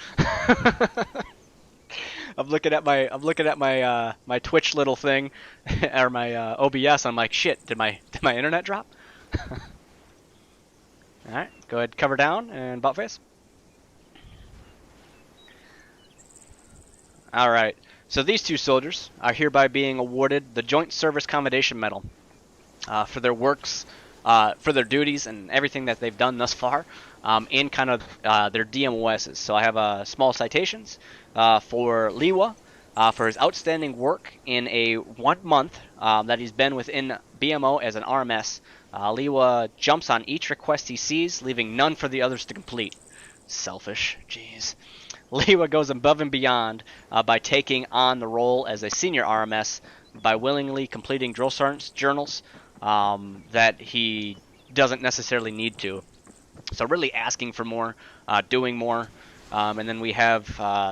I'm looking at my my Twitch little thing, or my OBS. I'm like, shit. Did my internet drop? All right, go ahead, cover down and butt face. All right. So these two soldiers are hereby being awarded the Joint Service Commendation Medal for their works, for their duties and everything that they've done thus far, in kind of their DMOSs. So I have small citations for Liwa for his outstanding work in a 1 month that he's been within BMO as an RMS. Liwa jumps on each request he sees, leaving none for the others to complete. Selfish, jeez. Liwa goes above and beyond by taking on the role as a senior RMS by willingly completing drill sergeant's journals that he doesn't necessarily need to. So really asking for more, doing more. And then we have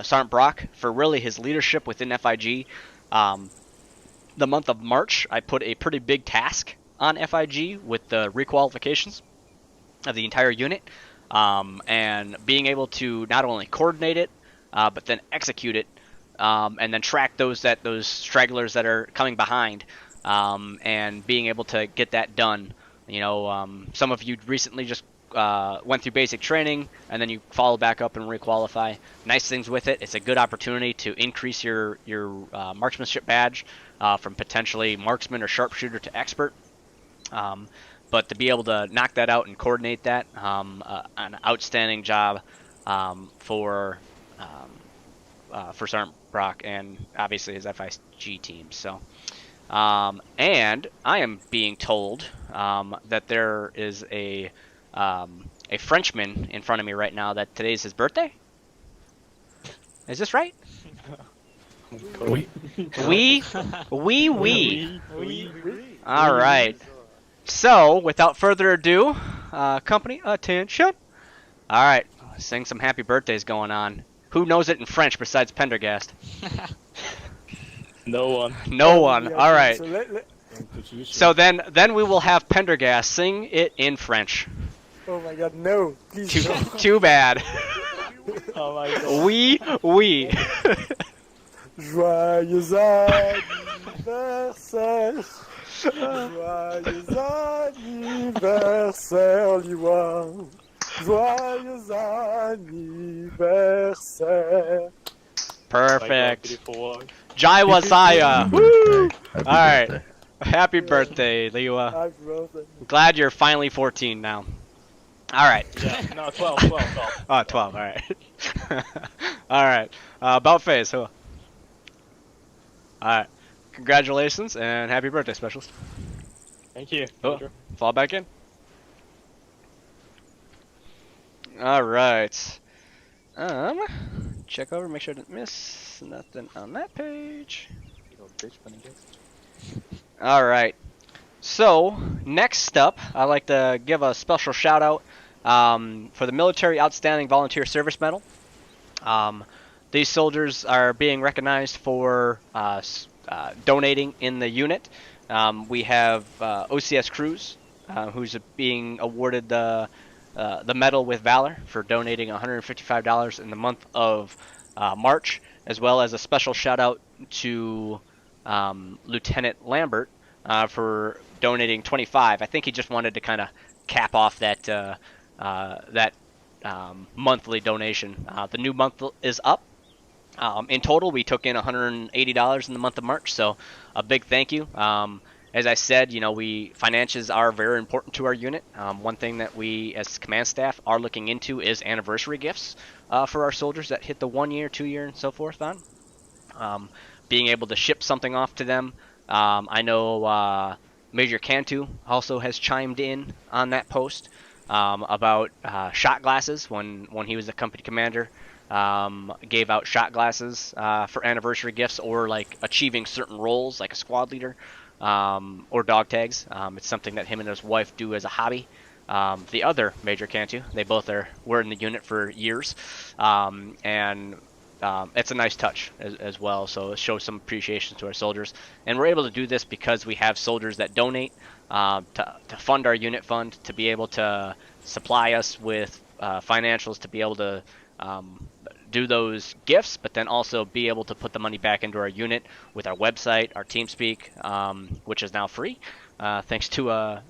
Sergeant Brock for really his leadership within FIG. The month of March, I put a pretty big task on FIG with the requalifications of the entire unit. And being able to not only coordinate it, but then execute it, and then track those stragglers that are coming behind, and being able to get that done Some of you recently just went through basic training, and then you follow back up and requalify. Nice things with it. It's a good opportunity to increase your marksmanship badge from potentially marksman or sharpshooter to expert. But to be able to knock that out and coordinate that, an outstanding job for Sergeant Brock and obviously his FIG team. So, and I am being told that there is a Frenchman in front of me right now that today's his birthday. Is this right? Oui. All right. So, without further ado, company attention. All right, sing some happy birthdays going on. Who knows it in French besides Pendergast? No one. No one. All right. So So then we will have Pendergast sing it in French. oh my god, no! Please Too bad. Oh my god. Oui. Joyeux anniversaire! Joyeux anniversaire, Liwan! Joyeux anniversaire! Perfect. Jai Wasaya. Woo! All right. Happy birthday, Liwa. Happy birthday. Glad you're finally 14 now. All right. Yeah, no, 12. Oh, 12. All right. All right. About face. All right. Congratulations and happy birthday, specialist. Thank you. Oh, fall back in. All right. Check over, make sure I didn't miss nothing on that page. All right. So next up, I'd like to give a special shout out for the Military Outstanding Volunteer Service Medal. These soldiers are being recognized for donating in the unit. We have OCS Cruz, who's being awarded the Medal with Valor for donating $155 in the month of March, as well as a special shout out to Lieutenant Lambert for donating 25. I think he just wanted to kind of cap off that monthly donation. The new month is up. In total, we took in $180 in the month of March, so a big thank you. As I said, finances are very important to our unit. One thing that we, as command staff, are looking into is anniversary gifts for our soldiers that hit the 1 year, 2 year, and so forth on. Being able to ship something off to them. I know Major Cantu also has chimed in on that post about shot glasses when he was the company commander. Gave out shot glasses for anniversary gifts or like achieving certain roles like a squad leader or dog tags. It's something that him and his wife do as a hobby. The other Major Cantu, they both were in the unit for years, and it's a nice touch as well, so it shows some appreciation to our soldiers. And we're able to do this because we have soldiers that donate to fund our unit fund, to be able to supply us with financials to be able to do those gifts, but then also be able to put the money back into our unit with our website, our TeamSpeak, which is now free, thanks to a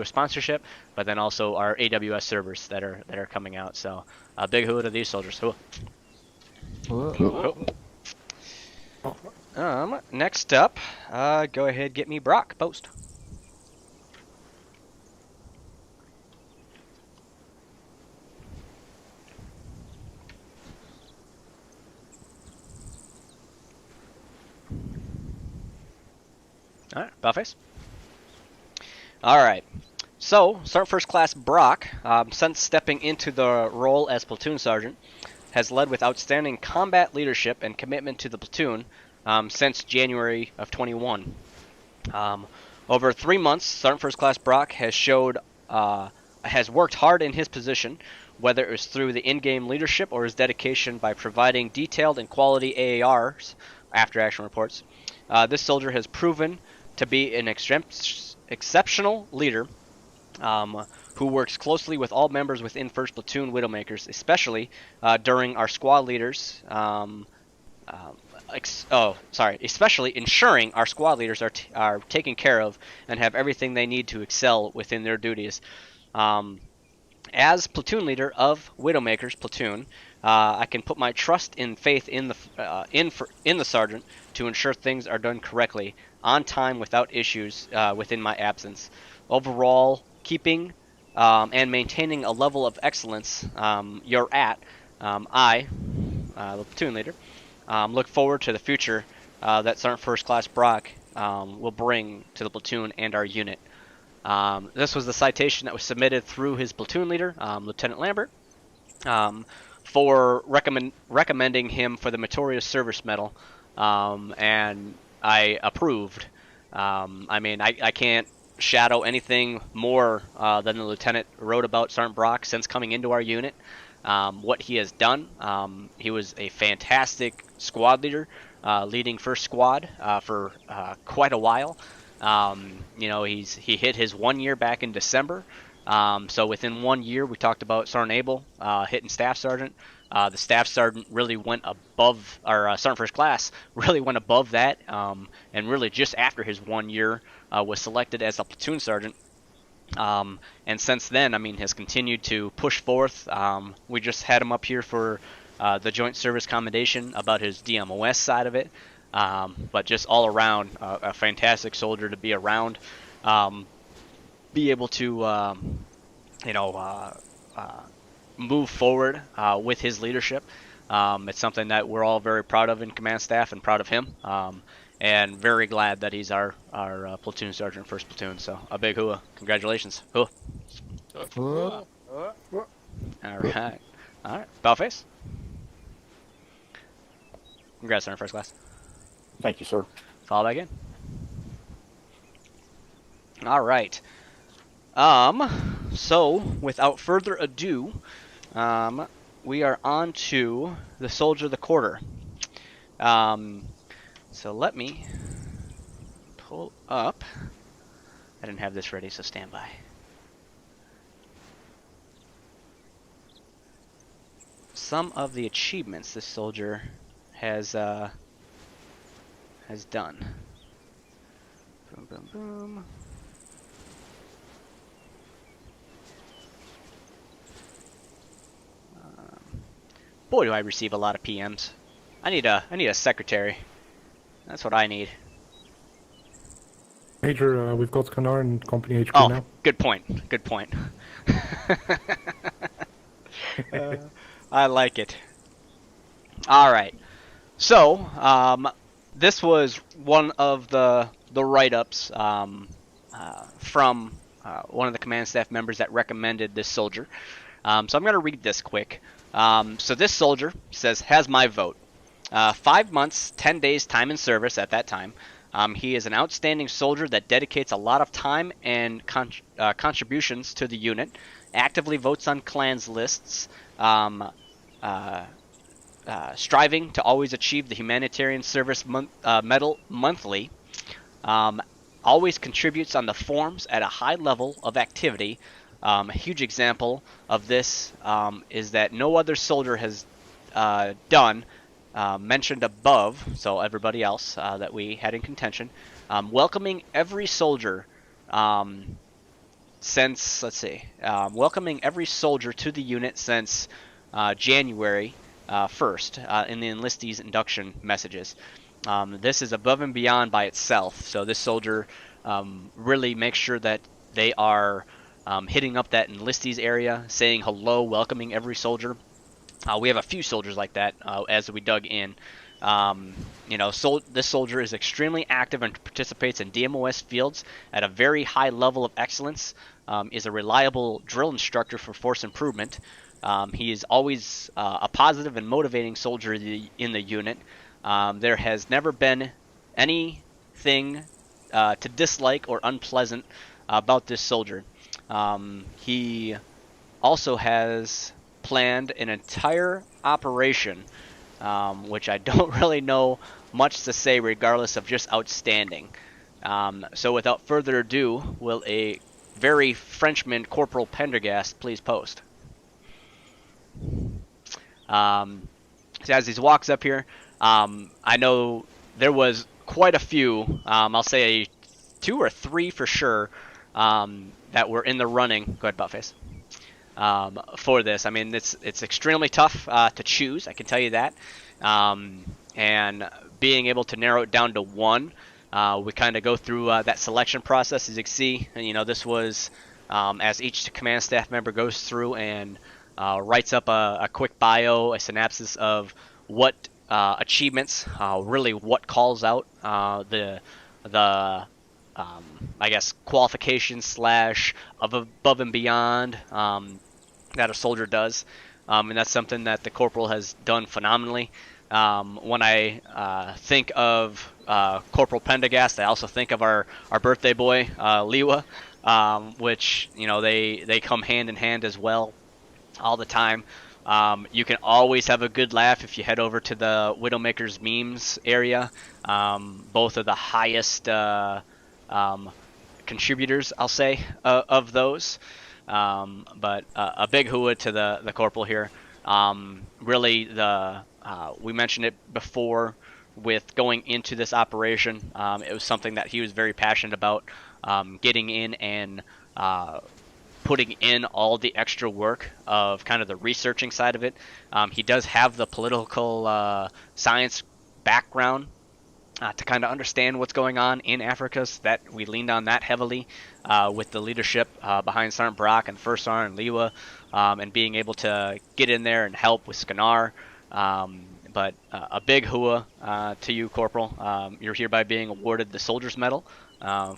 sponsorship, but then also our AWS servers that are coming out. So a big hoot to these soldiers. Next up, go ahead, get me Brock post. All right, Buffface. All right. So, Sergeant First Class Brock, since stepping into the role as platoon sergeant, has led with outstanding combat leadership and commitment to the platoon since January of 21. Over 3 months, Sergeant First Class Brock has worked hard in his position, whether it was through the in-game leadership or his dedication by providing detailed and quality AARs, after-action reports. This soldier has proven to be an exceptional leader who works closely with all members within 1st Platoon Widowmakers, especially during our squad leaders especially ensuring our squad leaders are taken care of and have everything they need to excel within their duties. As platoon leader of Widowmaker's platoon, I can put my trust and faith in the sergeant to ensure things are done correctly, on time, without issues within my absence. Overall, keeping and maintaining a level of excellence you're at, the platoon leader, look forward to the future that Sergeant First Class Brock will bring to the platoon and our unit. This was the citation that was submitted through his platoon leader, Lieutenant Lambert, for recommending him for the Meritorious Service Medal, and I approved. I can't shadow anything more than the lieutenant wrote about Sergeant Brock since coming into our unit. What he has done. He was a fantastic squad leader, leading first squad for quite a while. He hit his 1 year back in December. So within 1 year, we talked about Sergeant Abel hitting Staff Sergeant. The Staff Sergeant really went above, or Sergeant First Class really went above that, and really just after his 1 year was selected as a platoon sergeant. And since then, has continued to push forth. We just had him up here for the Joint Service Commendation about his DMOS side of it. But just all around, a fantastic soldier to be around. Be able to, move forward with his leadership. It's something that we're all very proud of in command staff and proud of him. And very glad that he's our platoon sergeant, first platoon. So a big hooah. Congratulations. Hooah. All right. All right. Bellface. Congrats, Sergeant First Class. Thank you, sir. Fall back in. All right. So without further ado, we are on to the Soldier of the Quarter. So let me pull up. I didn't have this ready, so stand by. Some of the achievements this soldier has done. Boom, boom, boom. Boy, do I receive a lot of PMs. I need a secretary. That's what I need. Major, we've got Canar in Company HQ now. now. Good point. Good point. I like it. All right. So, this was one of the write-ups from one of the command staff members that recommended this soldier. So I'm going to read this quick. So this soldier says, has my vote. 5 months, 10 days time in service at that time. He is an outstanding soldier that dedicates a lot of time and contributions to the unit, actively votes on clans lists, striving to always achieve the Humanitarian Service Medal monthly, always contributes on the forums at a high level of activity. A huge example of this is that no other soldier has done mentioned above, so everybody else that we had in contention, welcoming every soldier since, welcoming every soldier to the unit since January 1st in the Enlistees induction messages. This is above and beyond by itself, so this soldier really makes sure that they are hitting up that Enlistees area, saying hello, welcoming every soldier. We have a few soldiers like that as we dug in. This soldier is extremely active and participates in DMOS fields at a very high level of excellence, is a reliable drill instructor for force improvement. He is always a positive and motivating soldier in the unit. There has never been anything to dislike or unpleasant about this soldier. He also has planned an entire operation, which I don't really know much to say regardless of just outstanding. So without further ado, will a very Frenchman Corporal Pendergast please post? So as he walks up here, I know there was quite a few. I'll say 2 or 3 for sure that were in the running. Go ahead, Buttface. For this, I mean, it's extremely tough to choose. I can tell you that. And being able to narrow it down to one, we kind of go through that selection process, as you can see. And, you know, this was as each command staff member goes through and writes up a quick bio, a synopsis of what achievements, really what calls out the I guess qualifications slash of above and beyond that a soldier does, and that's something that the corporal has done phenomenally. When I think of Corporal Pendergast, I also think of our birthday boy, Liwa, which, you know, they come hand in hand as well all the time. You can always have a good laugh if you head over to the Widowmaker's memes area. Both of the highest contributors, I'll say, of those. But a big hua to the corporal here. Really, we mentioned it before with going into this operation. It was something that he was very passionate about, getting in and putting in all the extra work of kind of the researching side of it. He does have the political science background to kind of understand what's going on in Africa, so that we leaned on that heavily with the leadership behind Sergeant Brock and First Sergeant and Liwa, and being able to get in there and help with Scanar. But a big hua to you, Corporal. You're hereby being awarded the Soldier's Medal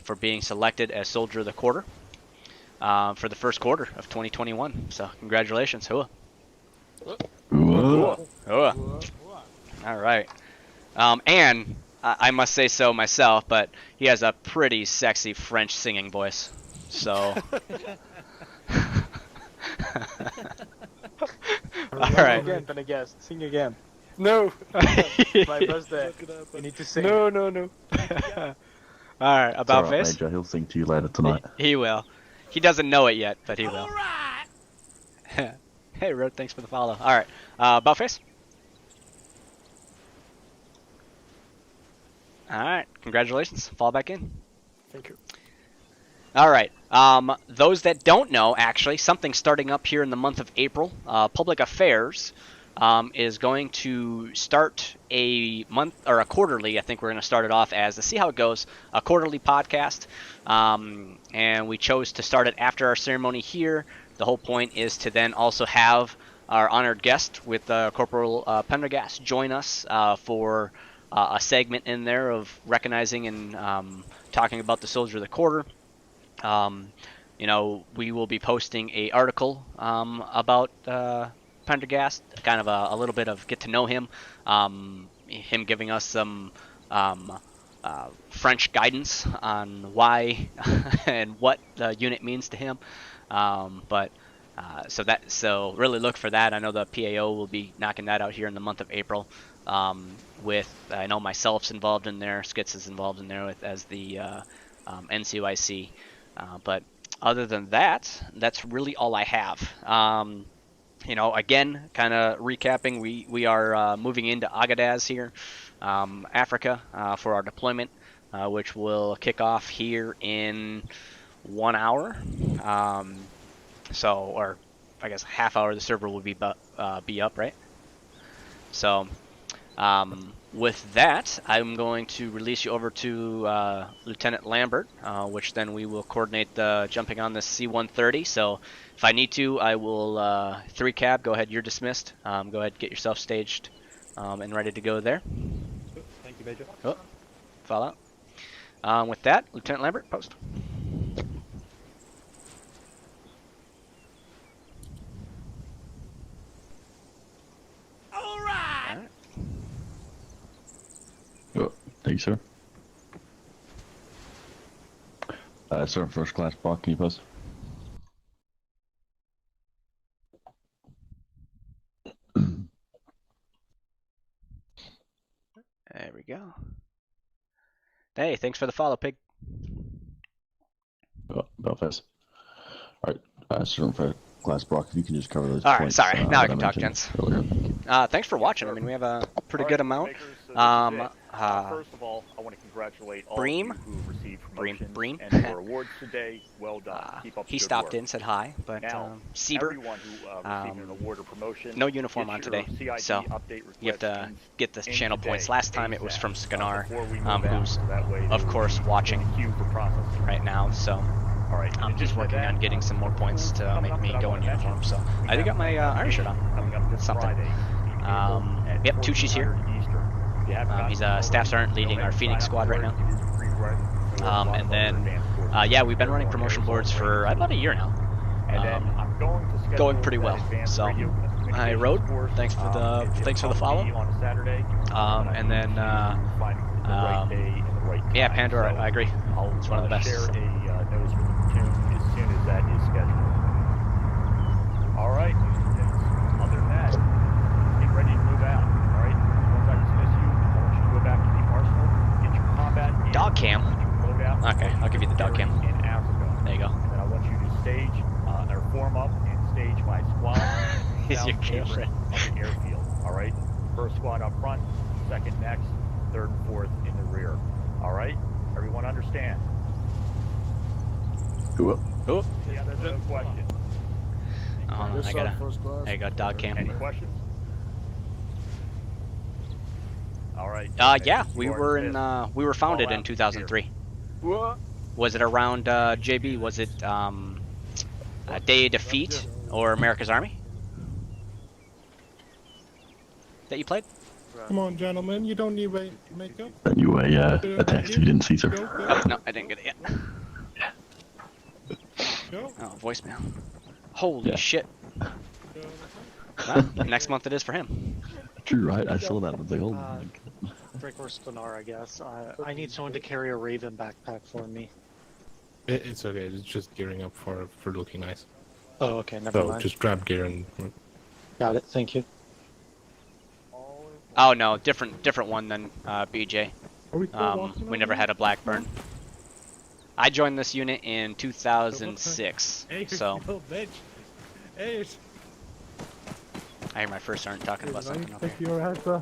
for being selected as Soldier of the Quarter for the first quarter of 2021. So congratulations, hua. Whoa. Hua. All right. And I must say so myself, but he has a pretty sexy French singing voice. So. All right. Again, Pendergast, sing again. No. My birthday. You need to sing. No. All right. About It's all right, face. Major. He'll sing to you later tonight. He will. He doesn't know it yet, but he will. Hey, Rod, thanks for the follow. All right. About face. All right. Congratulations. Fall back in. Thank you. All right. Those that don't know, actually, something starting up here in the month of April. Public Affairs is going to start a month or a quarterly. I think we're going to start it off as, to see how it goes, a quarterly podcast. And we chose to start it after our ceremony here. The whole point is to then also have our honored guest with Corporal Pendergast join us for a segment in there of recognizing and talking about the Soldier of the Quarter. You know, we will be posting a article about Pendergast, kind of a little bit of get to know him, him giving us some French guidance on why and what the unit means to him. So really look for that. I know the PAO will be knocking that out here in the month of April. With I know myself's involved in there, Skits is involved in there with as the NCOIC. But other than that, that's really all I have. You know, again, kind of recapping, we are moving into Agadez here, Africa, for our deployment, which will kick off here in 1 hour. Or I guess half hour the server will be up, right? So with that, I'm going to release you over to Lieutenant Lambert, which then we will coordinate the jumping on the C-130. So if I need to, I will 3 cab. Go ahead, you're dismissed. Go ahead, get yourself staged and ready to go there. Thank you, Major. Oh, fall out. With that, Lieutenant Lambert, post. All right. Oh, thank you, sir. Sir, first class block, can you post? There we go. Hey, thanks for the follow, Pig. Oh, Belfast. Alright, sir, first class block, if you can just cover those All right, points. sorry. Now I that can talk, mentioned gents. earlier. Thanks for watching. I mean, we have a pretty good amount. First of all, I want to congratulate all Bream? of you who received promotions Bream. and your awards today. Well done. Keep up the He good stopped work. in, said hi, but Now, Sieber, everyone who received an award or promotion, no uniform on get your today, CID so update you have to request get the in channel today, points. Last time it was ASAP, from Skanar, before we move out, who's so that way of they course will be watching in the queue for processing. right now. So All right. I'm just working on getting some more points to make me go in uniform. So I do got my Irish shirt on. Coming up this Something. Friday, at Yep, Tucci's here. 1400 Eastern. If you haven't gotten He's the a staff sergeant go leading ahead our and Phoenix sign up squad for right it. now. It is a free ride. There are a lot And of then, other advanced courses. yeah, we've been running promotion boards for about a year now. And then I'm going to schedule Going pretty well. that advanced So, radio hi, communications Road. course. Thanks for the It'll follow. be on a Saturday. And then, find the right day and the right time. yeah, Pandora, So I agree. I'll It's one of the best. share a notice with the platoon as soon as that is scheduled. All right. Other than that, get ready to move out. All right. Once I dismiss you, I want you to go back to the arsenal, get your combat gear, Dog cam. get your loadout. Okay, I'll give you the dog cam. In Africa. There you go. And then I want you to stage or form up and stage my squad. He's south your apron girlfriend. of the airfield. All right. First squad up front, second next, third and fourth in the rear. All right. Everyone understand? Cool. Oh, Yeah, there's no question. I gotta. There you go, dog cam. Any questions? All right. Yeah, You we are were dismissed. we were founded All in out 2003. What? Was it around JB? Was it Day of Defeat or America's Army that you played? Come on, gentlemen. You don't need makeup. Sent you a text you didn't see, sir. Oh, no, I didn't get it yet. Go. Oh, voicemail. Holy Yeah. shit. Well, next month it is for him. True, right? I saw that. I was like, oh. Brick or Skanar, I guess. I need someone to carry a Raven backpack for me. It's okay. It's just gearing up for looking nice. Oh, okay, never So mind. just grab gear and. Got it, thank you. Oh no, different one than BJ. We never had a Blackburn. I joined this unit in 2006, so Hey, I hear my first sergeant talking about something up here. Your answer.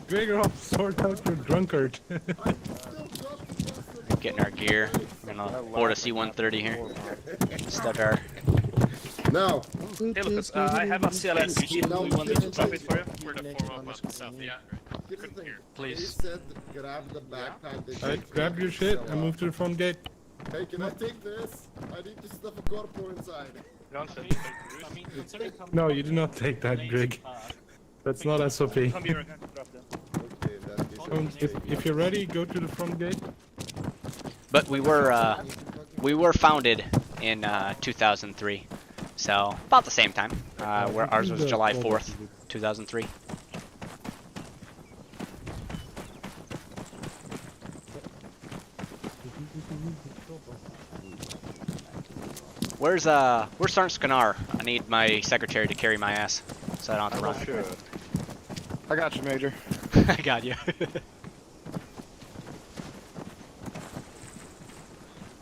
Gregor, sort out your drunkard. Getting our gear. We're gonna board a C-130 here. Start our. No. Hey Lucas, I have a CLS sheet. No, You want me to drop it for you? We're the form up on south. Yeah. Here's the thing. Please. They said grab the backpack. They Alright, grab your shit and move to the front gate. Hey, can I take this? I need to stuff a corpo inside. No, you do not take that, Greg. That's not SOP. Okay, that is If you're ready, go to the front gate. But we were founded in 2003, so about the same time. Where ours was July 4th, 2003. Where's Sergeant Skanar? I need my secretary to carry my ass, so I don't have to run. Sure. I got you, Major. I got you.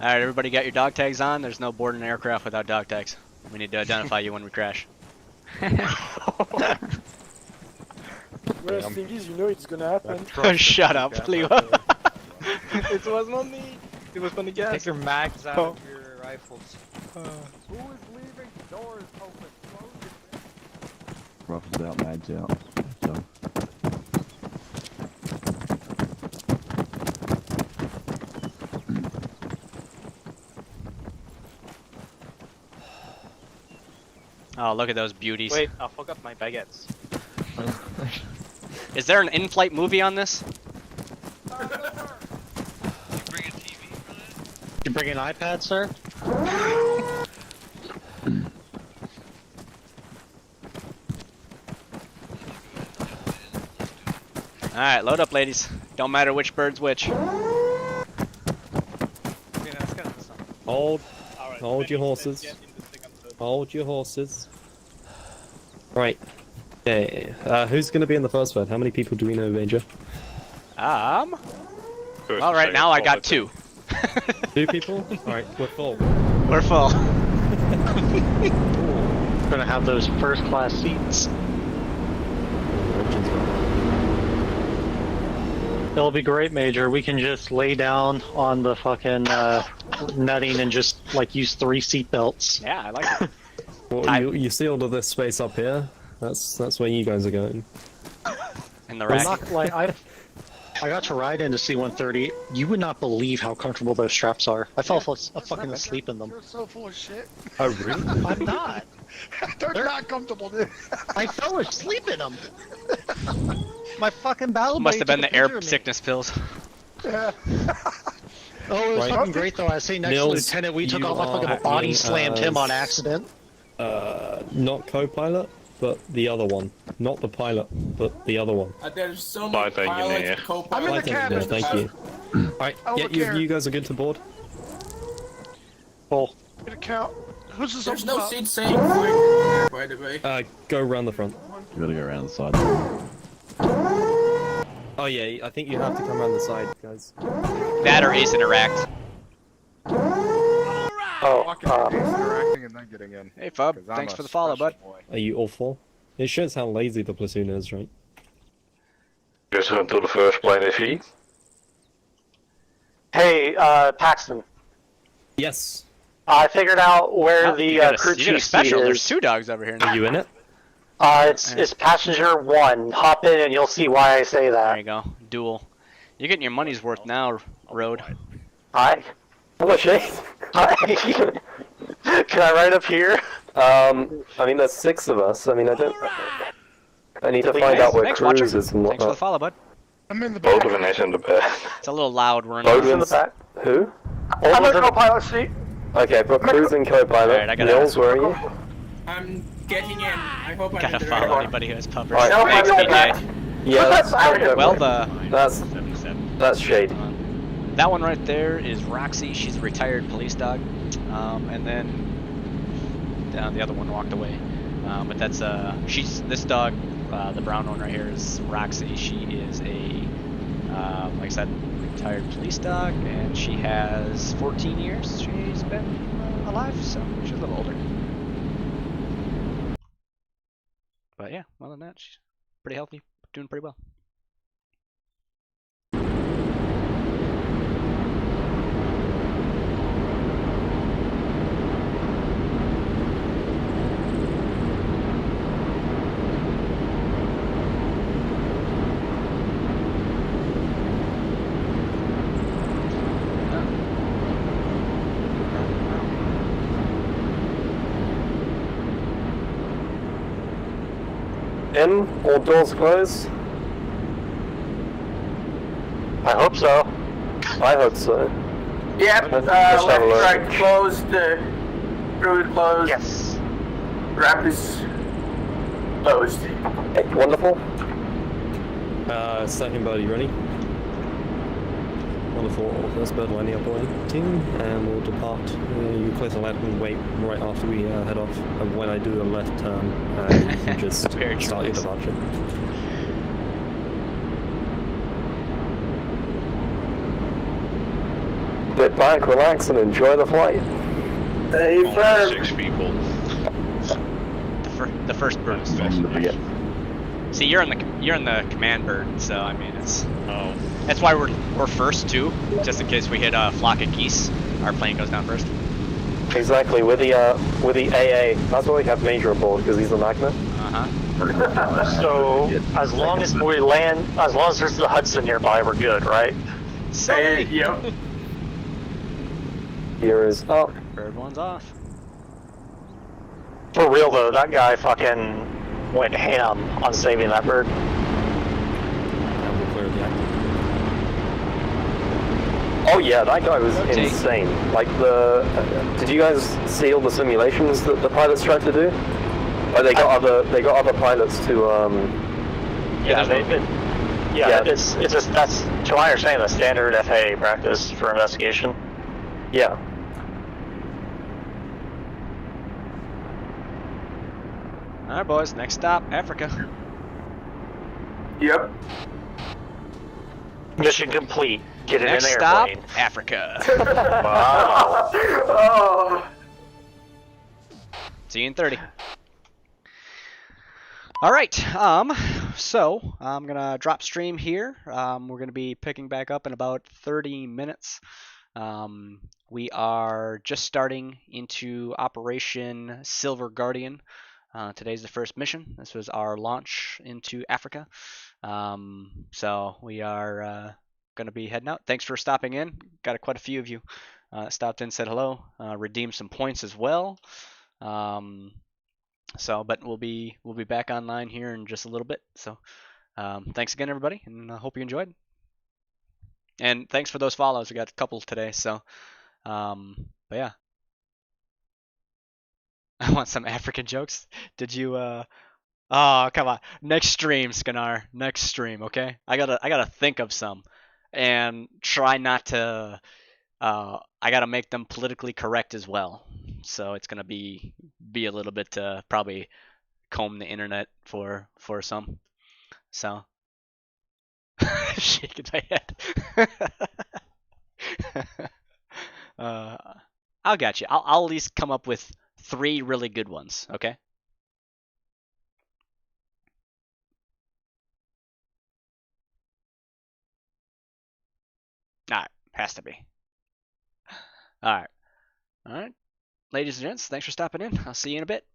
Alright, everybody got your dog tags on? There's no boarding an aircraft without dog tags. We need to identify you when we crash. Worst thing is, you know it's gonna happen. Shut up, Leo. It was not me. It was funny gas. Take your mags out of your rifles. Who is leaving? Doors open. Close it. Rifles out, mags out. So. Oh, look at those beauties. Wait, I'll fuck up my baguettes. Is there an in-flight movie on this? You bring an iPad, sir? Alright, load up, ladies. Don't matter which bird's which. Hold your horses. Hold your horses. Right. Yeah. Who's going to be in the first one? How many people do we know, Major? Well, right now I got 2. 2 people? Alright, we're full. We're full. gonna have those first class seats. It'll be great, Major. We can just lay down on the fucking netting and just like use 3 seat belts. Yeah, I like it. Well, you see all of this space up here? That's where you guys are going. In the rack. Not, like, I got to ride into C-130. You would not believe how comfortable those straps are. I fell fucking asleep in them. You're so full of shit. Oh, really? I'm not. They're not comfortable, dude. I fell asleep in them. My fucking battle Must buddy have been took the a air picture of me. sickness pills. Yeah. Oh, it was Right. fucking great though. I say next to Nils, Lieutenant, we took you off. I fucking are body acting slammed him on as- accident. Not co-pilot, but the other one. Not the pilot, but the other one. There's so many Flight engineer. pilots, co-pilots. I'm in the Flight engineer, cabin. thank you. Alright, I yeah, don't care. you guys are good to board? Full. Get a count. Who's this There's on no top? seat saying quick, by the way. Go around the front. You gotta go around the side. Oh yeah, I think you have to come around the side, guys. That or ace interact. interacting and then getting in. Hey Fub, 'Cause I'm thanks a for the follow, bud. special boy. Are you all four? It shows how lazy the platoon is, right? Just until the first plane is hit. Hey, Paxton. Yes. I figured out where Oh, the you got a, crew you got a chief seat special. There's is. 2 dogs over here now. Are you in it? It's passenger 1. Hop in and you'll see why I say There that. you go. Duel. You're getting your money's worth now, Road. Hi. Hello, Shay. Hi. Can I ride up here? I mean, there's 6 of us. I mean, I need to find out where Thanks, Cruz Watcher. is and Thanks for the whatnot. follow, bud. I'm in the Both back. of them is in the back. It's a little loud. We're in Both the in the back? Who? I'm in the co-pilot seat. Okay, but Cruz and co-pilot. Alright, I gotta- Nils, where are you? I'm getting in. I hope I'm Gotta in the follow right anybody who has puppers. Alright. No, Thanks, I'm in the BJ. Yeah, that's Well, the that's Shade. that one right there is Roxy. She's a retired police dog. And then the other one walked away. But that's she's this dog. The brown one right here is Roxy. She is a like I said, retired police dog, and she has 14 years. She's been alive, so she's a little older. But yeah, other than that, she's pretty healthy, doing pretty well. In? All doors closed? I hope so. I hope so. Yep, Let's have a left, look. right closed, crew closed, Yes. ramp is closed. Okay, wonderful. Second bird, you ready? Wonderful. First bird lining up waiting, and we'll depart. You place a left and wait right after we head off. And when I do a left turn, you can just Very start your choice. departure. Sit back, relax, and enjoy the flight. Stay Only firm. 6 people. The first bird is From the beginning. See, you're in the command bird, so I mean it's Oh. that's why we're first too, just in case we hit a flock of geese. Our plane goes down first. Exactly, with the AA. That's why we have Major aboard, because he's a magnet. So as long as we land, as long as there's the Hudson nearby, we're good, right? Yep. Here is up. Bird one's off. For real though, that guy fucking went ham on saving that bird. And we'll clear the active. Oh yeah, that guy was Rotate. insane. Like did you guys see all the simulations that the pilots tried to do? Like they got other pilots to Yeah, Yeah. it's just that's to my understanding the standard FAA practice for investigation. yeah. All right, boys. Next stop, Africa. Yep. Mission complete. Get it Next in an stop, airplane. Africa. Wow. Oh. See you in 30. All right. So I'm gonna drop stream here. We're gonna be picking back up in about 30 minutes. We are just starting into Operation Silver Guardian. Today's the first mission. This was our launch into Africa. So we are going to be heading out. Thanks for stopping in. Got quite a few of you stopped in, said hello, redeemed some points as well. But we'll be back online here in just a little bit. So thanks again, everybody, and I hope you enjoyed. And thanks for those follows. We got a couple today. So, but yeah. I want some African jokes. Did you Oh, come on. Next stream, Skanar. Next stream, okay? I gotta think of some and try not to I gotta make them politically correct as well. So it's gonna be a little bit probably comb the internet for some. So shaking my head. I'll get you. I'll at least come up with 3 really good ones, okay? Alright, has to be. Alright. Alright. Ladies and gents, thanks for stopping in. I'll see you in a bit.